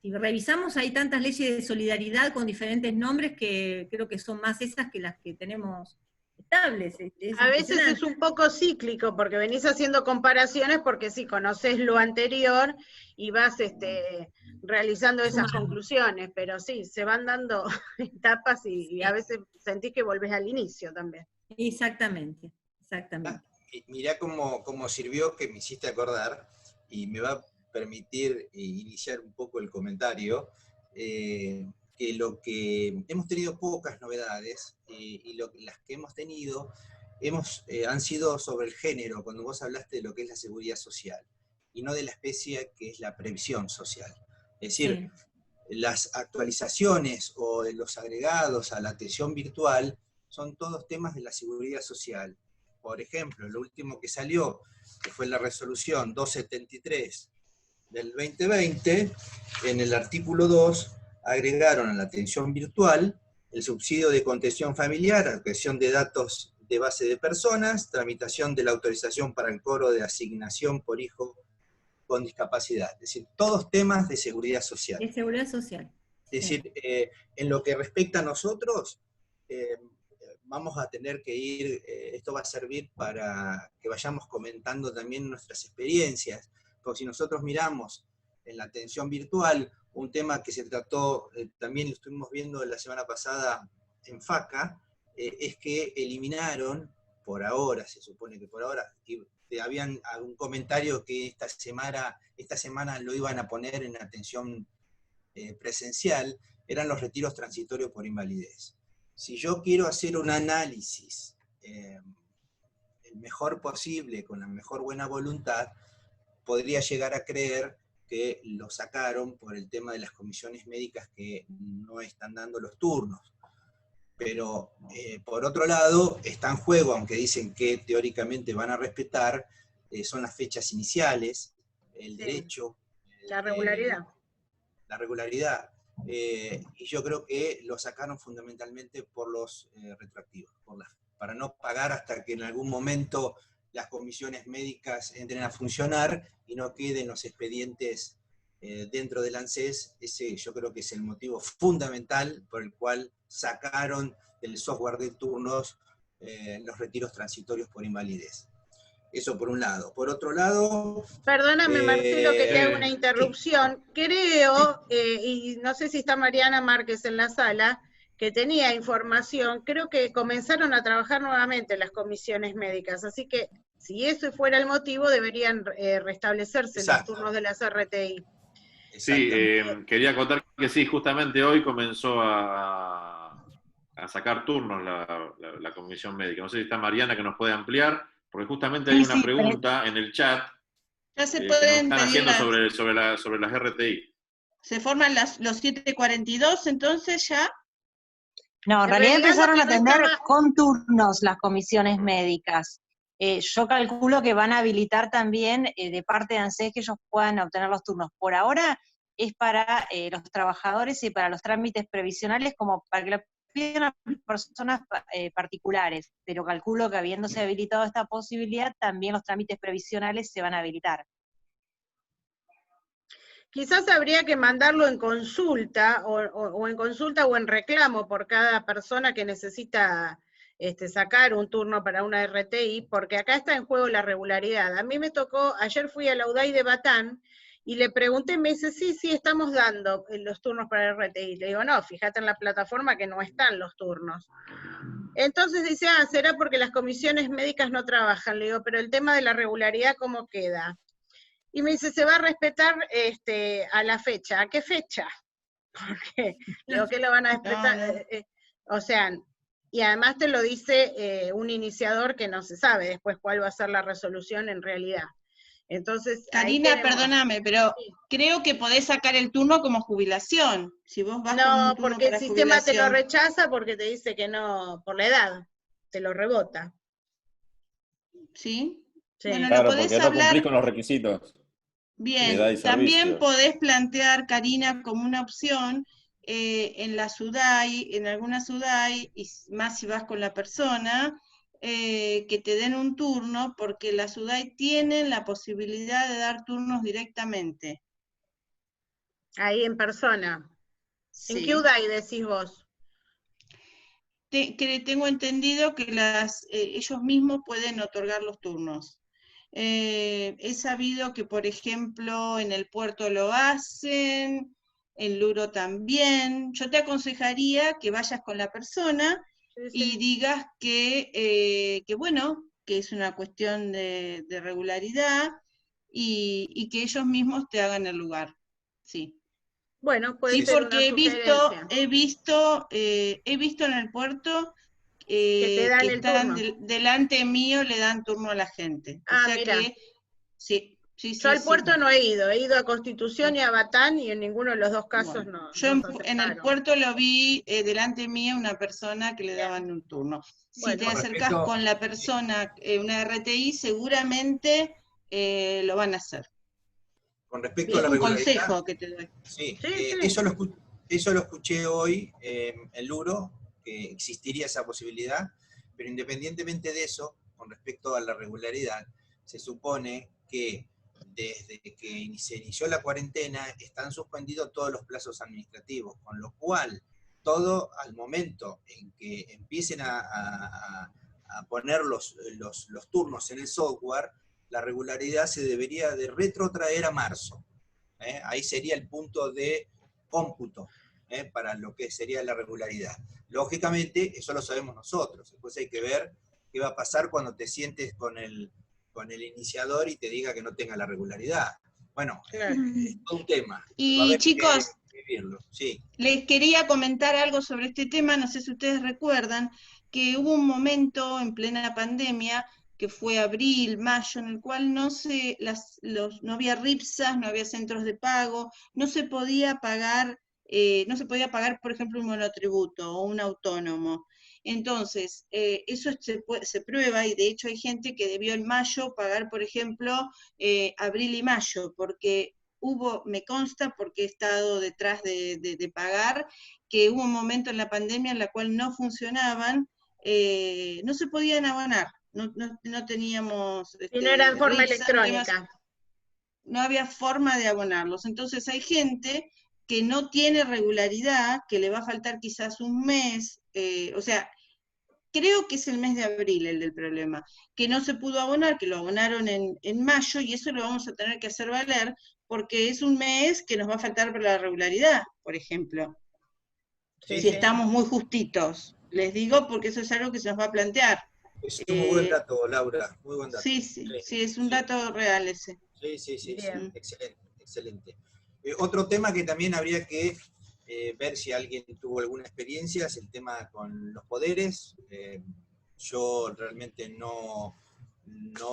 Si revisamos, hay tantas leyes de solidaridad con diferentes nombres que creo que son más esas que las que tenemos estables. A veces es un poco cíclico, porque venís haciendo comparaciones, porque sí, conoces lo anterior y vas realizando esas conclusiones, pero sí, se van dando etapas y a veces sentís que volvés al inicio también. Exactamente. Mirá cómo sirvió que me hiciste acordar, y me va a permitir iniciar un poco el comentario, que lo que hemos tenido pocas novedades, y las que hemos tenido han sido sobre el género, cuando vos hablaste de lo que es la seguridad social, y no de la especie que es la previsión social. Es decir, las actualizaciones o los agregados a la atención virtual son todos temas de la seguridad social. Por ejemplo, lo último que salió, que fue la resolución 273 del 2020, en el artículo 2 agregaron a la atención virtual el subsidio de contención familiar, adquisición de datos de base de personas, tramitación de la autorización para el cobro de asignación por hijo con discapacidad. Es decir, todos temas de seguridad social. De seguridad social. Es decir, en lo que respecta a nosotros, vamos a tener que ir, esto va a servir para que vayamos comentando también nuestras experiencias, porque si nosotros miramos en la atención virtual, un tema que se trató, también lo estuvimos viendo la semana pasada en FACA, es que eliminaron, por ahora, se supone que por ahora, habían algún comentario que esta semana lo iban a poner en atención presencial, eran los retiros transitorios por invalidez. Si yo quiero hacer un análisis el mejor posible, con la mejor buena voluntad, podría llegar a creer que lo sacaron por el tema de las comisiones médicas que no están dando los turnos. Pero, por otro lado, está en juego, aunque dicen que teóricamente van a respetar, son las fechas iniciales, el derecho. La regularidad. La regularidad. Y yo creo que lo sacaron fundamentalmente por los retroactivos, para no pagar hasta que en algún momento las comisiones médicas entren a funcionar y no queden los expedientes dentro del ANSES. Ese yo creo que es el motivo fundamental por el cual sacaron del software de turnos los retiros transitorios por invalidez. Eso por un lado. Por otro lado... Perdóname, Marcelo, que te hago una interrupción. Sí. Creo, y no sé si está Mariana Márquez en la sala, que tenía información, creo que comenzaron a trabajar nuevamente las comisiones médicas, así que si ese fuera el motivo, deberían restablecerse los turnos de las RTI. Sí, quería contar que sí, justamente hoy comenzó a sacar turnos la comisión médica. No sé si está Mariana que nos puede ampliar, porque justamente hay una pregunta en el chat ya se pueden que nos están pedir haciendo sobre las RTI. ¿Se forman los 742 entonces ya? No, en realidad empezaron a atender con turnos las comisiones médicas. Yo calculo que van a habilitar también de parte de ANSES que ellos puedan obtener los turnos. Por ahora es para los trabajadores y para los trámites previsionales, como para que lo pidan a personas particulares, pero calculo que habiéndose habilitado esta posibilidad, también los trámites previsionales se van a habilitar. Quizás habría que mandarlo en consulta, o en consulta o en reclamo por cada persona que necesita sacar un turno para una RTI, porque acá está en juego la regularidad. A mí me tocó, ayer fui a la UDAI de Batán, y le pregunté, me dice, sí, estamos dando los turnos para RTI. Le digo, no, fíjate en la plataforma que no están los turnos. Entonces dice, será porque las comisiones médicas no trabajan. Le digo, pero el tema de la regularidad, ¿cómo queda? Y me dice, se va a respetar a la fecha. ¿A qué fecha? Porque lo que lo van a respetar, o sea, y además te lo dice un iniciador que no se sabe después cuál va a ser la resolución en realidad. Entonces, Karina, perdóname, pero creo que podés sacar el turno como jubilación. Si vos vas con un turno porque el para sistema te lo jubilación. rechaza porque te dice que no, por la edad, te lo rebota. ¿Sí? Sí. Bueno, Claro, lo podés porque no hablar. cumplís con los requisitos. Bien, también podés plantear, Karina, como una opción en la SUDAI, en alguna SUDAI, y más si vas con la persona, que te den un turno, porque la SUDAI tienen la posibilidad de dar turnos directamente. Ahí en persona. Sí. ¿En qué UDAI decís vos? Que tengo entendido que ellos mismos pueden otorgar los turnos. He sabido que, por ejemplo, en el puerto lo hacen, en Luro también. Yo te aconsejaría que vayas con la persona y digas que bueno, que es una cuestión de regularidad y que ellos mismos te hagan el lugar. Sí. Bueno, puede sí, ser porque una sugerencia. he visto en el puerto que están delante mío, le dan turno a la gente. O sea mira. que, sí, Sí, Yo al puerto no he ido a Constitución Sí. y a Batán, y en ninguno de los dos casos Bueno, no. yo nos en el aceptaron. puerto lo vi delante mío una persona que le daban un turno. Si Bueno. te Con acercás respecto- con la persona, una RTI, seguramente lo van a hacer. Con respecto a Es la un regularidad, consejo que te doy. sí, Sí, sí. eso lo escuché hoy en Luro, que existiría esa posibilidad, pero independientemente de eso, con respecto a la regularidad, se supone que desde que se inició la cuarentena están suspendidos todos los plazos administrativos, con lo cual todo al momento en que empiecen a poner los turnos en el software, la regularidad se debería de retrotraer a marzo. Ahí sería el punto de cómputo para lo que sería la regularidad. Lógicamente, eso lo sabemos nosotros. Después hay que ver qué va a pasar cuando te sientes con el iniciador y te diga que no tenga la regularidad. Bueno, Claro. es todo un tema. Va a Y haber chicos, que vivirlo. Sí. les quería comentar algo sobre este tema, no sé si ustedes recuerdan, que hubo un momento en plena pandemia, que fue abril, mayo, en el cual no había RIPSAs, no había centros de pago, no se podía pagar, por ejemplo, un monotributo o un autónomo. Entonces, eso se prueba, y de hecho hay gente que debió en mayo pagar, por ejemplo, abril y mayo, porque me consta, porque he estado detrás de pagar, que hubo un momento en la pandemia en la cual no funcionaban, no se podían abonar, no teníamos Y no era en forma RIPSA, electrónica. no había forma de abonarlos. Entonces hay gente que no tiene regularidad, que le va a faltar quizás un mes, o sea, creo que es el mes de abril el del problema, que no se pudo abonar, que lo abonaron en mayo, y eso lo vamos a tener que hacer valer, porque es un mes que nos va a faltar para la regularidad, por ejemplo, Sí, si sí. estamos muy justitos. Les digo porque eso es algo que se nos va a plantear. Es un muy buen dato, Laura. Muy buen dato. Sí, es un dato real ese. Sí. Bien. Excelente. Otro tema que también habría que ver si alguien tuvo alguna experiencia es el tema con los poderes. Yo realmente no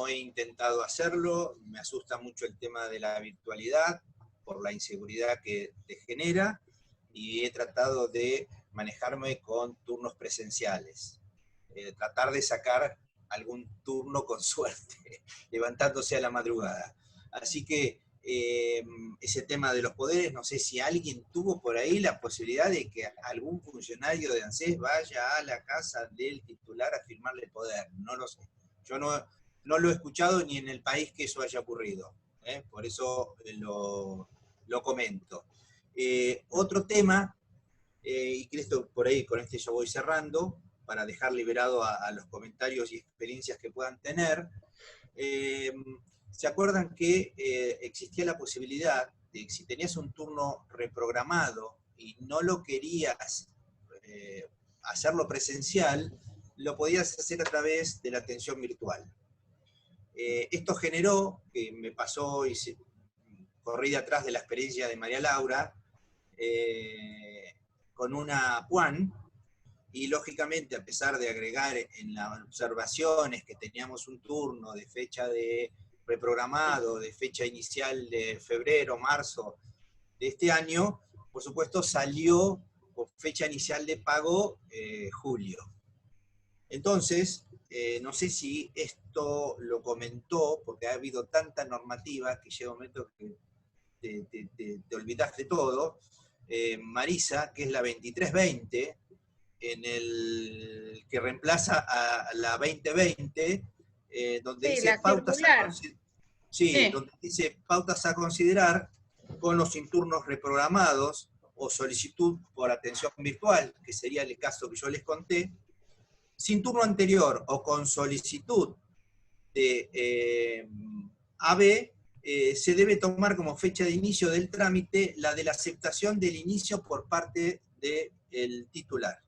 he intentado hacerlo. Me asusta mucho el tema de la virtualidad por la inseguridad que te genera, y he tratado de manejarme con turnos presenciales. Tratar de sacar algún turno con suerte, levantándose a la madrugada. Así que ese tema de los poderes, no sé si alguien tuvo por ahí la posibilidad de que algún funcionario de ANSES vaya a la casa del titular a firmarle poder. No lo sé. Yo no lo he escuchado ni en el país que eso haya ocurrido. Por eso lo comento. Otro tema, y que esto por ahí, con este ya voy cerrando, para dejar liberado a los comentarios y experiencias que puedan tener. ¿Se acuerdan que existía la posibilidad de que si tenías un turno reprogramado y no lo querías hacerlo presencial, lo podías hacer a través de la atención virtual? Esto generó, que me pasó y corrí de atrás de la experiencia de María Laura, con una PUAN, y lógicamente a pesar de agregar en las observaciones que teníamos un turno de fecha de reprogramado, de fecha inicial de febrero, marzo de este año, por supuesto salió con fecha inicial de pago julio. Entonces, no sé si esto lo comentó, porque ha habido tanta normativa que llega un momento que te olvidás de todo. Marisa, que es la 2320, en el que reemplaza a la 2020, donde dice pautas donde dice pautas a considerar con los turnos reprogramados o solicitud por atención virtual, que sería el caso que yo les conté, sin turno anterior o con solicitud de AB, se debe tomar como fecha de inicio del trámite la de la aceptación del inicio por parte del titular.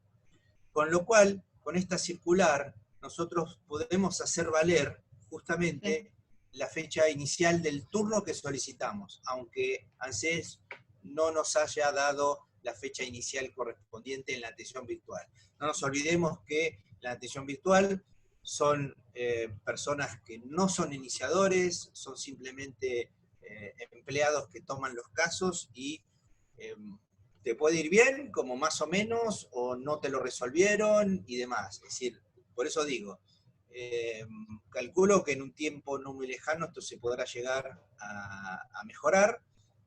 Con lo cual, con esta circular, nosotros podemos hacer valer justamente la fecha inicial del turno que solicitamos, aunque ANSES no nos haya dado la fecha inicial correspondiente en la atención virtual. No nos olvidemos que la atención virtual son personas que no son iniciadores, son simplemente empleados que toman los casos y te puede ir bien, como más o menos, o no te lo resolvieron y demás. Es decir, por eso digo, calculo que en un tiempo no muy lejano esto se podrá llegar a mejorar,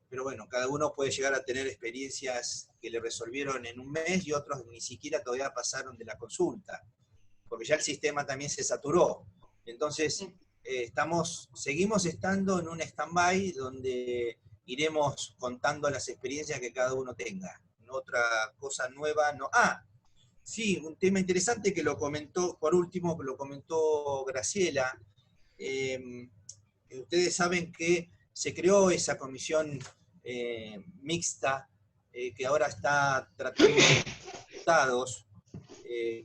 pero bueno, cada uno puede llegar a tener experiencias que le resolvieron en un mes y otros ni siquiera todavía pasaron de la consulta, porque ya el sistema también se saturó. Entonces, seguimos estando en un stand-by donde iremos contando las experiencias que cada uno tenga. Otra cosa nueva, no. Sí, un tema interesante que lo comentó, por último, que lo comentó Graciela. Ustedes saben que se creó esa comisión mixta que ahora está tratando diputados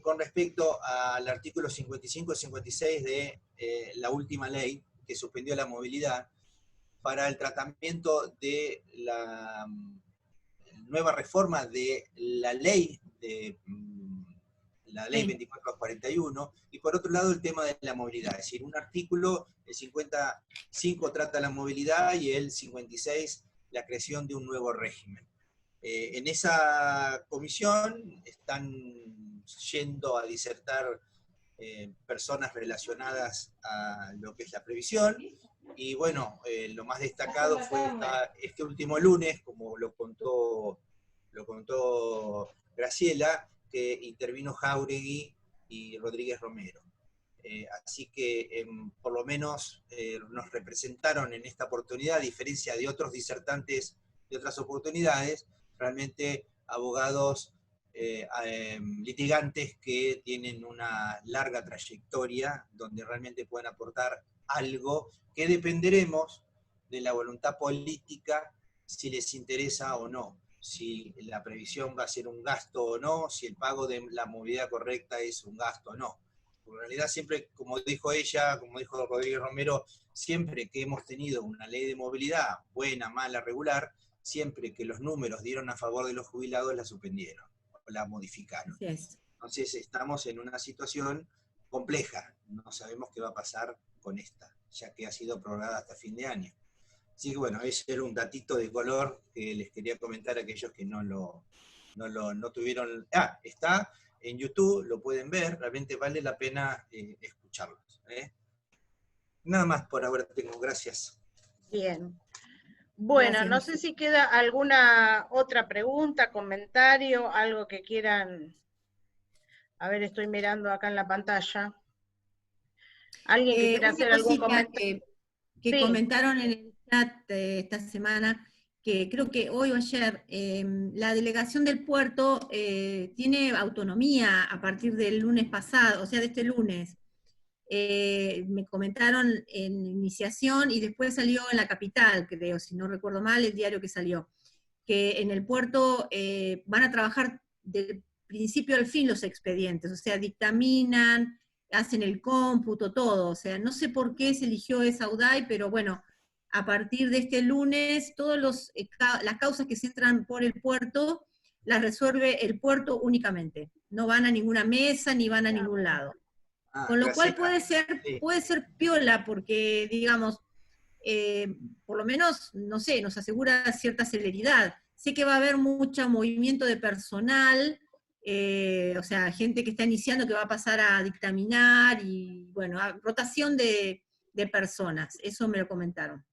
con respecto al artículo 55 y 56 de la última ley que suspendió la movilidad para el tratamiento de la nueva reforma de la ley 2441, y por otro lado el tema de la movilidad, es decir, un artículo, el 55 trata la movilidad y el 56 la creación de un nuevo régimen. En esa comisión están yendo a disertar personas relacionadas a lo que es la previsión, y bueno, lo más destacado fue este último lunes, como lo contó Graciela, que intervino Jáuregui y Rodríguez Romero. Así que por lo menos nos representaron en esta oportunidad, a diferencia de otros disertantes de otras oportunidades, realmente abogados litigantes que tienen una larga trayectoria, donde realmente pueden aportar algo que dependeremos de la voluntad política, si les interesa o no, si la previsión va a ser un gasto o no, si el pago de la movilidad correcta es un gasto o no. En realidad siempre, como dijo ella, como dijo Rodríguez Romero, siempre que hemos tenido una ley de movilidad, buena, mala, regular, siempre que los números dieron a favor de los jubilados, la suspendieron, o la modificaron. Yes. Entonces estamos en una situación compleja, no sabemos qué va a pasar con esta, ya que ha sido prorrogada hasta fin de año. Así que bueno, ese era un datito de color que les quería comentar a aquellos que no tuvieron... está en YouTube, lo pueden ver, realmente vale la pena escucharlos. Nada más por ahora tengo, gracias. Bien. Bueno, Gracias, no sé si queda alguna otra pregunta, comentario, algo que quieran... A ver, estoy mirando acá en la pantalla. ¿Alguien que quiera hacer algún comentario? Que Sí. comentaron en el chat esta semana, que creo que hoy o ayer, la delegación del puerto tiene autonomía a partir del lunes pasado, o sea, de este lunes. Me comentaron en iniciación y después salió en La Capital, creo, si no recuerdo mal, el diario que salió, que en el puerto van a trabajar del principio al fin los expedientes, o sea, dictaminan, hacen el cómputo, todo, o sea, no sé por qué se eligió esa UDAI, pero bueno, a partir de este lunes, todas las causas que se entran por el puerto, las resuelve el puerto únicamente, no van a ninguna mesa, ni van a ningún lado. Con lo cual puede ser piola, porque, digamos, por lo menos, no sé, nos asegura cierta celeridad. Sé que va a haber mucho movimiento de personal, o sea, gente que está iniciando que va a pasar a dictaminar, y bueno, rotación de personas, eso me lo comentaron.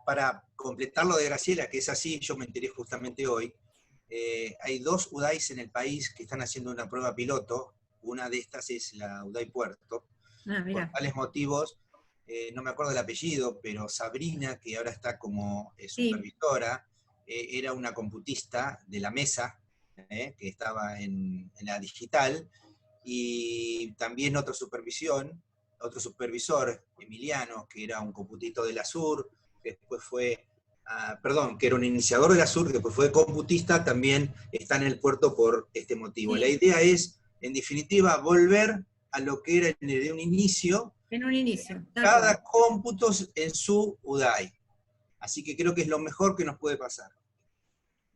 Para completar lo de Graciela, que es así, yo me enteré justamente hoy, hay 2 UDAIs en el país que están haciendo una prueba piloto. Una de estas es la UDAI Puerto. Por tales motivos, no me acuerdo el apellido, pero Sabrina, que ahora está como supervisora, era una computista de la mesa, que estaba en la digital, y también otro supervisor, Emiliano, que era un computito de la Sur, que después fue, que era un iniciador de la Sur, que después fue computista, también está en el puerto por este motivo. Sí. La idea es, en definitiva, volver a lo que era de un inicio. En un inicio. Cada cómputo en su UDAI. Así que creo que es lo mejor que nos puede pasar.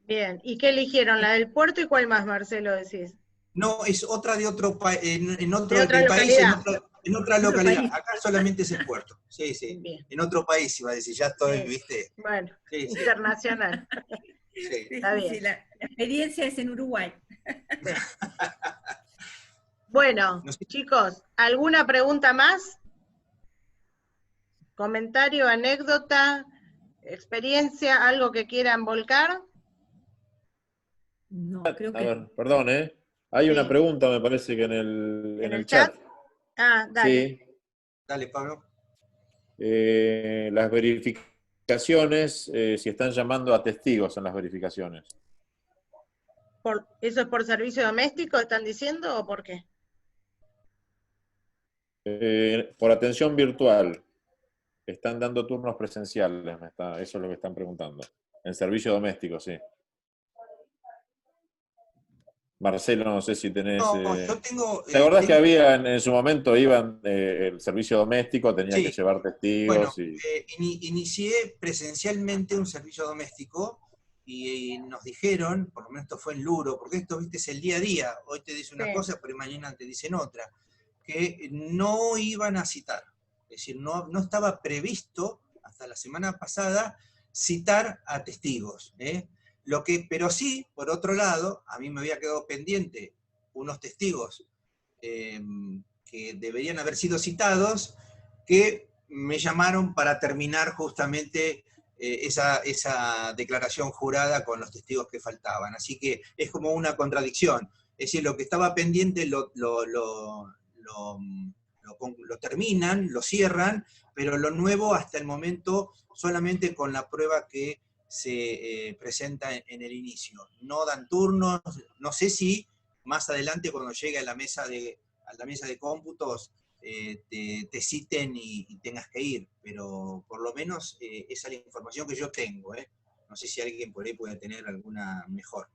Bien, ¿y qué eligieron? ¿La del puerto y cuál más, Marcelo, decís? No, es otra de otro país, en otro ¿De otra del país, localidad? en otra Otro localidad. país. Acá solamente es el puerto. Sí, sí. Bien. En otro país iba a decir, ya estoy, Sí. ¿viste? Bueno, Sí, sí. internacional. Sí. Sí, Está bien. sí, la experiencia es en Uruguay. Bien. Bueno, No sé. chicos, ¿alguna pregunta más? ¿Comentario, anécdota, experiencia, algo que quieran volcar? No, creo A que ver, perdón, ¿eh? Hay una Sí. pregunta, me parece que en ¿En el el chat? chat. Ah, dale. Sí. Dale, Pablo. Las verificaciones, si están llamando a testigos en las verificaciones. ¿Eso es por servicio doméstico, están diciendo, o por qué? Por atención virtual, están dando turnos presenciales, eso es lo que están preguntando. En servicio doméstico, sí. Marcelo, no sé si tenés... No, yo tengo... ¿Te acordás que había en su momento, iban el servicio doméstico, tenían que Sí. llevar Bueno, testigos? inicié presencialmente un servicio doméstico y nos dijeron, por lo menos esto fue en Luro, porque esto, viste, es el día a día, hoy te dicen una Sí. cosa, pero mañana te dicen otra, que no iban a citar, es decir, no estaba previsto hasta la semana pasada citar a testigos, ¿eh? Pero sí, por otro lado, a mí me había quedado pendiente unos testigos que deberían haber sido citados, que me llamaron para terminar justamente esa declaración jurada con los testigos que faltaban. Así que es como una contradicción. Es decir, lo que estaba pendiente lo terminan, lo cierran, pero lo nuevo hasta el momento solamente con la prueba que se presenta en el inicio. No dan turnos, no sé si más adelante cuando llegue a la mesa de cómputos te citen y tengas que ir, pero por lo menos esa es la información que yo tengo. No sé si alguien por ahí puede tener alguna mejor.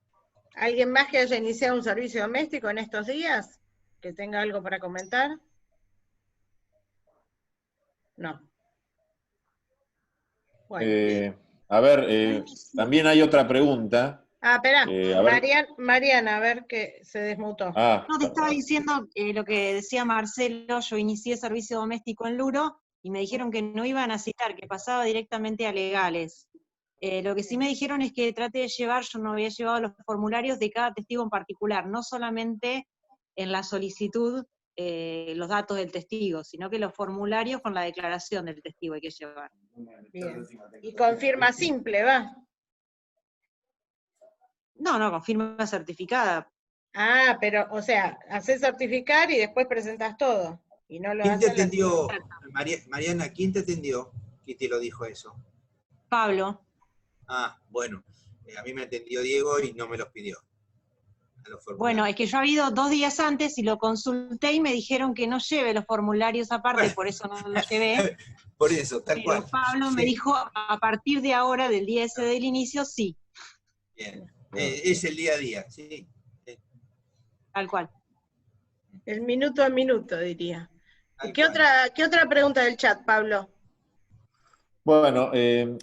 ¿Alguien más que haya iniciado un servicio doméstico en estos días? ¿Que tenga algo para comentar? No. Bueno. A ver, también hay otra pregunta. Espera, A ver. Mariana, a ver que se desmutó. No, te estaba diciendo lo que decía Marcelo, yo inicié servicio doméstico en Luro y me dijeron que no iban a citar, que pasaba directamente a legales. Lo que sí me dijeron es que trate de llevar, yo no había llevado los formularios de cada testigo en particular, no solamente en la solicitud los datos del testigo, sino que los formularios con la declaración del testigo hay que llevar. Bien. Y con firma simple, ¿va? No, con firma certificada. Ah, pero, o sea, haces certificar y después presentas todo. Y no lo ¿Quién te hacen las... atendió, Mariana, quién te atendió? ¿Quién te lo dijo eso? Pablo. Ah, bueno, a mí me atendió Diego y no me los pidió. Bueno, es que yo había ido 2 días antes y lo consulté y me dijeron que no lleve los formularios aparte, Bueno, por eso no los llevé. Por eso, tal pero cual. Pablo me dijo, a partir de ahora, del día ese del inicio, sí. Bien, es el día a día, sí. Tal cual. El minuto a minuto, diría. Tal ¿Qué otra pregunta del chat, Pablo? Bueno,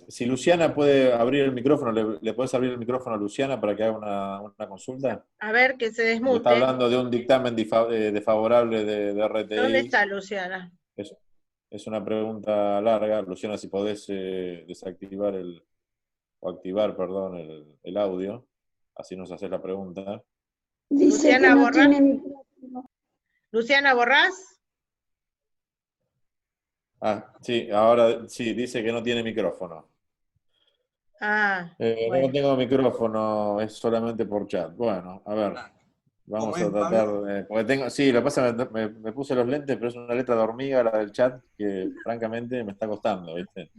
si Luciana puede abrir el micrófono, ¿le puedes abrir el micrófono a Luciana para que haga una consulta? A ver, que se Porque desmute. está hablando de un dictamen desfavorable de RTI. ¿Dónde está Luciana? Es una pregunta larga. Luciana, si podés desactivar activar, perdón, el audio, así nos haces la pregunta. Dice Luciana que no Borrás. tiene micrófono. Luciana Borrás. Sí, ahora sí, dice que no tiene micrófono. Bueno. No tengo micrófono, es solamente por chat. Bueno, a ver, vamos a tratar. Porque sí, lo que pasa es que me puse los lentes, pero es una letra de hormiga la del chat que francamente me está costando, ¿viste?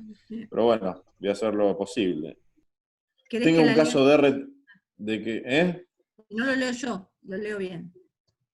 Pero bueno, voy a hacer lo posible. Tengo un caso de que. No lo leo yo, lo leo bien.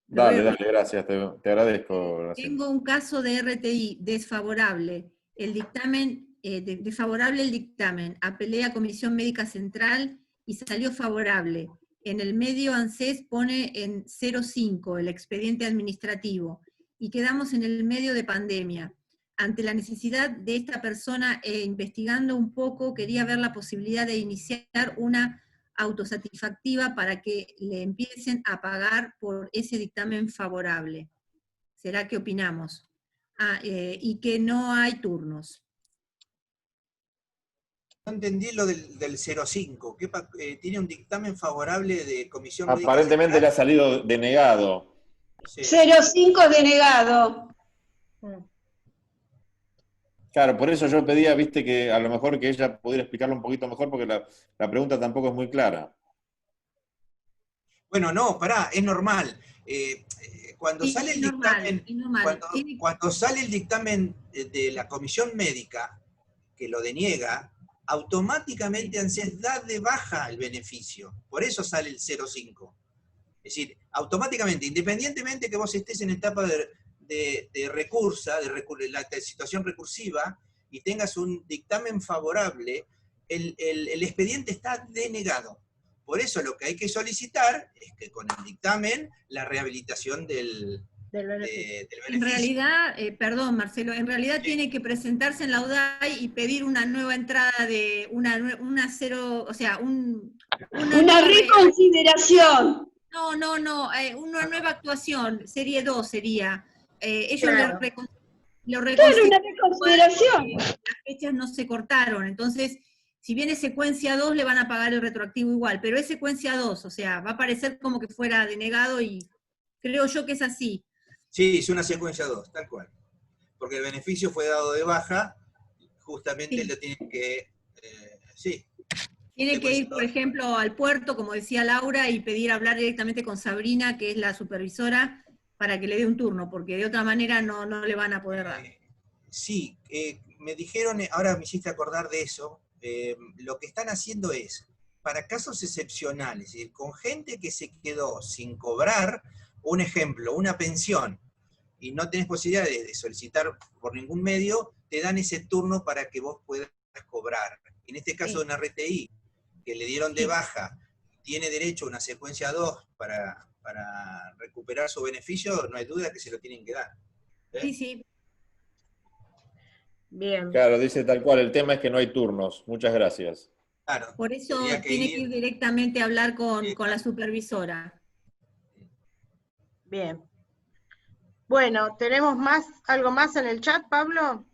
Dale, gracias, te agradezco. Gracias. Tengo un caso de RTI desfavorable. El dictamen, desfavorable el dictamen. Apelé a Comisión Médica Central y salió favorable. En el medio ANSES pone en 0,5 el expediente administrativo y quedamos en el medio de pandemia. Ante la necesidad de esta persona, investigando un poco, quería ver la posibilidad de iniciar una autosatisfactiva para que le empiecen a pagar por ese dictamen favorable. ¿Será que opinamos? Y que no hay turnos. No entendí lo del 05. ¿Tiene un dictamen favorable de comisión médica? Aparentemente le ha salido denegado. Sí. 05 denegado. Claro, por eso yo pedía, viste, que a lo mejor que ella pudiera explicarlo un poquito mejor, porque la pregunta tampoco es muy clara. Bueno, no, pará, es normal. Cuando Sí, sale el normal, dictamen, es normal. cuando sale el dictamen de la comisión médica, que lo deniega, automáticamente ANSES da de baja el beneficio. Por eso sale el 0,5. Es decir, automáticamente, independientemente que vos estés en etapa de recursa, de la situación recursiva, y tengas un dictamen favorable, el expediente está denegado. Por eso lo que hay que solicitar es que con el dictamen la rehabilitación del beneficio. En realidad, perdón Marcelo, en realidad Sí. tiene que presentarse en la UDAI y pedir una nueva entrada de una cero, o sea, Una reconsideración. No, una nueva actuación, serie 2 sería. Ellos Claro. lo Claro, una reconsideración. las fechas no se cortaron, entonces, si viene secuencia 2, le van a pagar el retroactivo igual, pero es secuencia 2, o sea, va a parecer como que fuera denegado y creo yo que es así. Sí, es una secuencia 2, tal cual. Porque el beneficio fue dado de baja, justamente Sí. lo tienen que... sí. Tiene que ir, por ejemplo, al puerto, como decía Laura, y pedir hablar directamente con Sabrina, que es la supervisora, para que le dé un turno, porque de otra manera no le van a poder dar. Sí, me dijeron, ahora me hiciste acordar de eso, lo que están haciendo es, para casos excepcionales, es decir, con gente que se quedó sin cobrar, un ejemplo, una pensión, y no tenés posibilidad de solicitar por ningún medio, te dan ese turno para que vos puedas cobrar. En este caso, Sí. una RTI, que le dieron de baja, tiene derecho a una secuencia 2 para recuperar su beneficio, no hay duda que se lo tienen que dar. Sí, sí. Bien. Claro, dice tal cual, el tema es que no hay turnos. Muchas gracias. Claro, Por eso tendría que tiene que ir directamente a hablar con Sí, la supervisora. Bien. Bueno, ¿tenemos algo más en el chat, Pablo?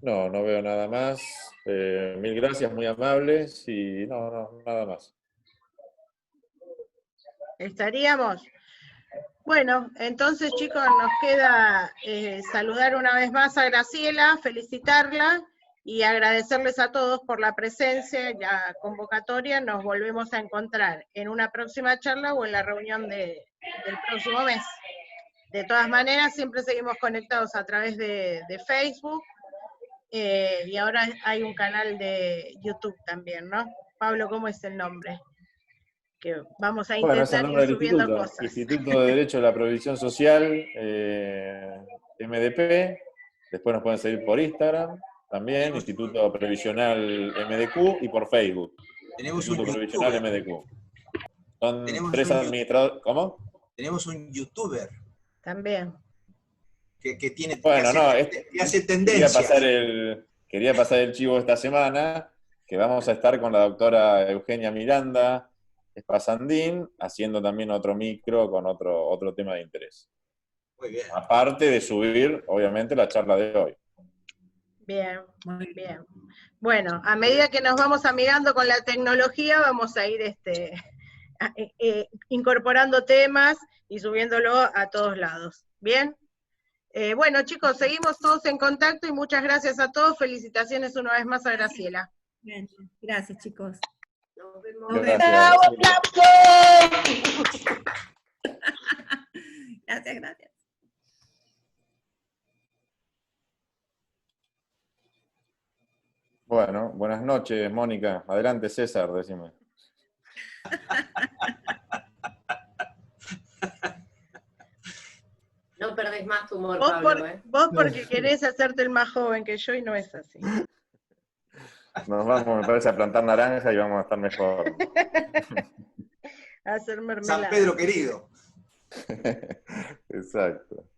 No, no veo nada más. Mil gracias, muy amables, y no, nada más. ¿Estaríamos? Bueno, entonces chicos, nos queda saludar una vez más a Graciela, felicitarla y agradecerles a todos por la presencia y la convocatoria. Nos volvemos a encontrar en una próxima charla o en la reunión del próximo mes. De todas maneras, siempre seguimos conectados a través de Facebook y ahora hay un canal de YouTube también, ¿no? Pablo, ¿cómo es el nombre? Que vamos a Bueno, es el intentar nombre ir del subiendo instituto. cosas. Instituto de Derecho de la Previsión Social, MDP. Después nos pueden seguir por Instagram, también, Instituto Previsional MDQ, y por Facebook. Tenemos Instituto un Previsional youtuber. MDQ. Son Tenemos 3 administradores. ¿Cómo? Tenemos un youtuber También. que tiene Bueno, que hace tendencias. Quería pasar el chivo esta semana, que vamos a estar con la doctora Eugenia Miranda Espasandín, haciendo también otro micro con otro tema de interés. Muy bien. Aparte de subir, obviamente, la charla de hoy. Bien, muy bien. Bueno, a medida que nos vamos amigando con la tecnología, vamos a ir incorporando temas y subiéndolo a todos lados. ¿Bien? Bueno, chicos, seguimos todos en contacto y muchas gracias a todos. Felicitaciones una vez más a Graciela. Bien, gracias, chicos. Nos vemos. Gracias. Gracias. Bueno, buenas noches, Mónica. Adelante, César, decime. No perdés más tu humor, Pablo, ¿eh? Vos porque querés hacerte el más joven que yo y no es así. Nos vamos, me parece, a plantar naranja y vamos a estar mejor. A hacer mermelada. San Pedro querido. Exacto.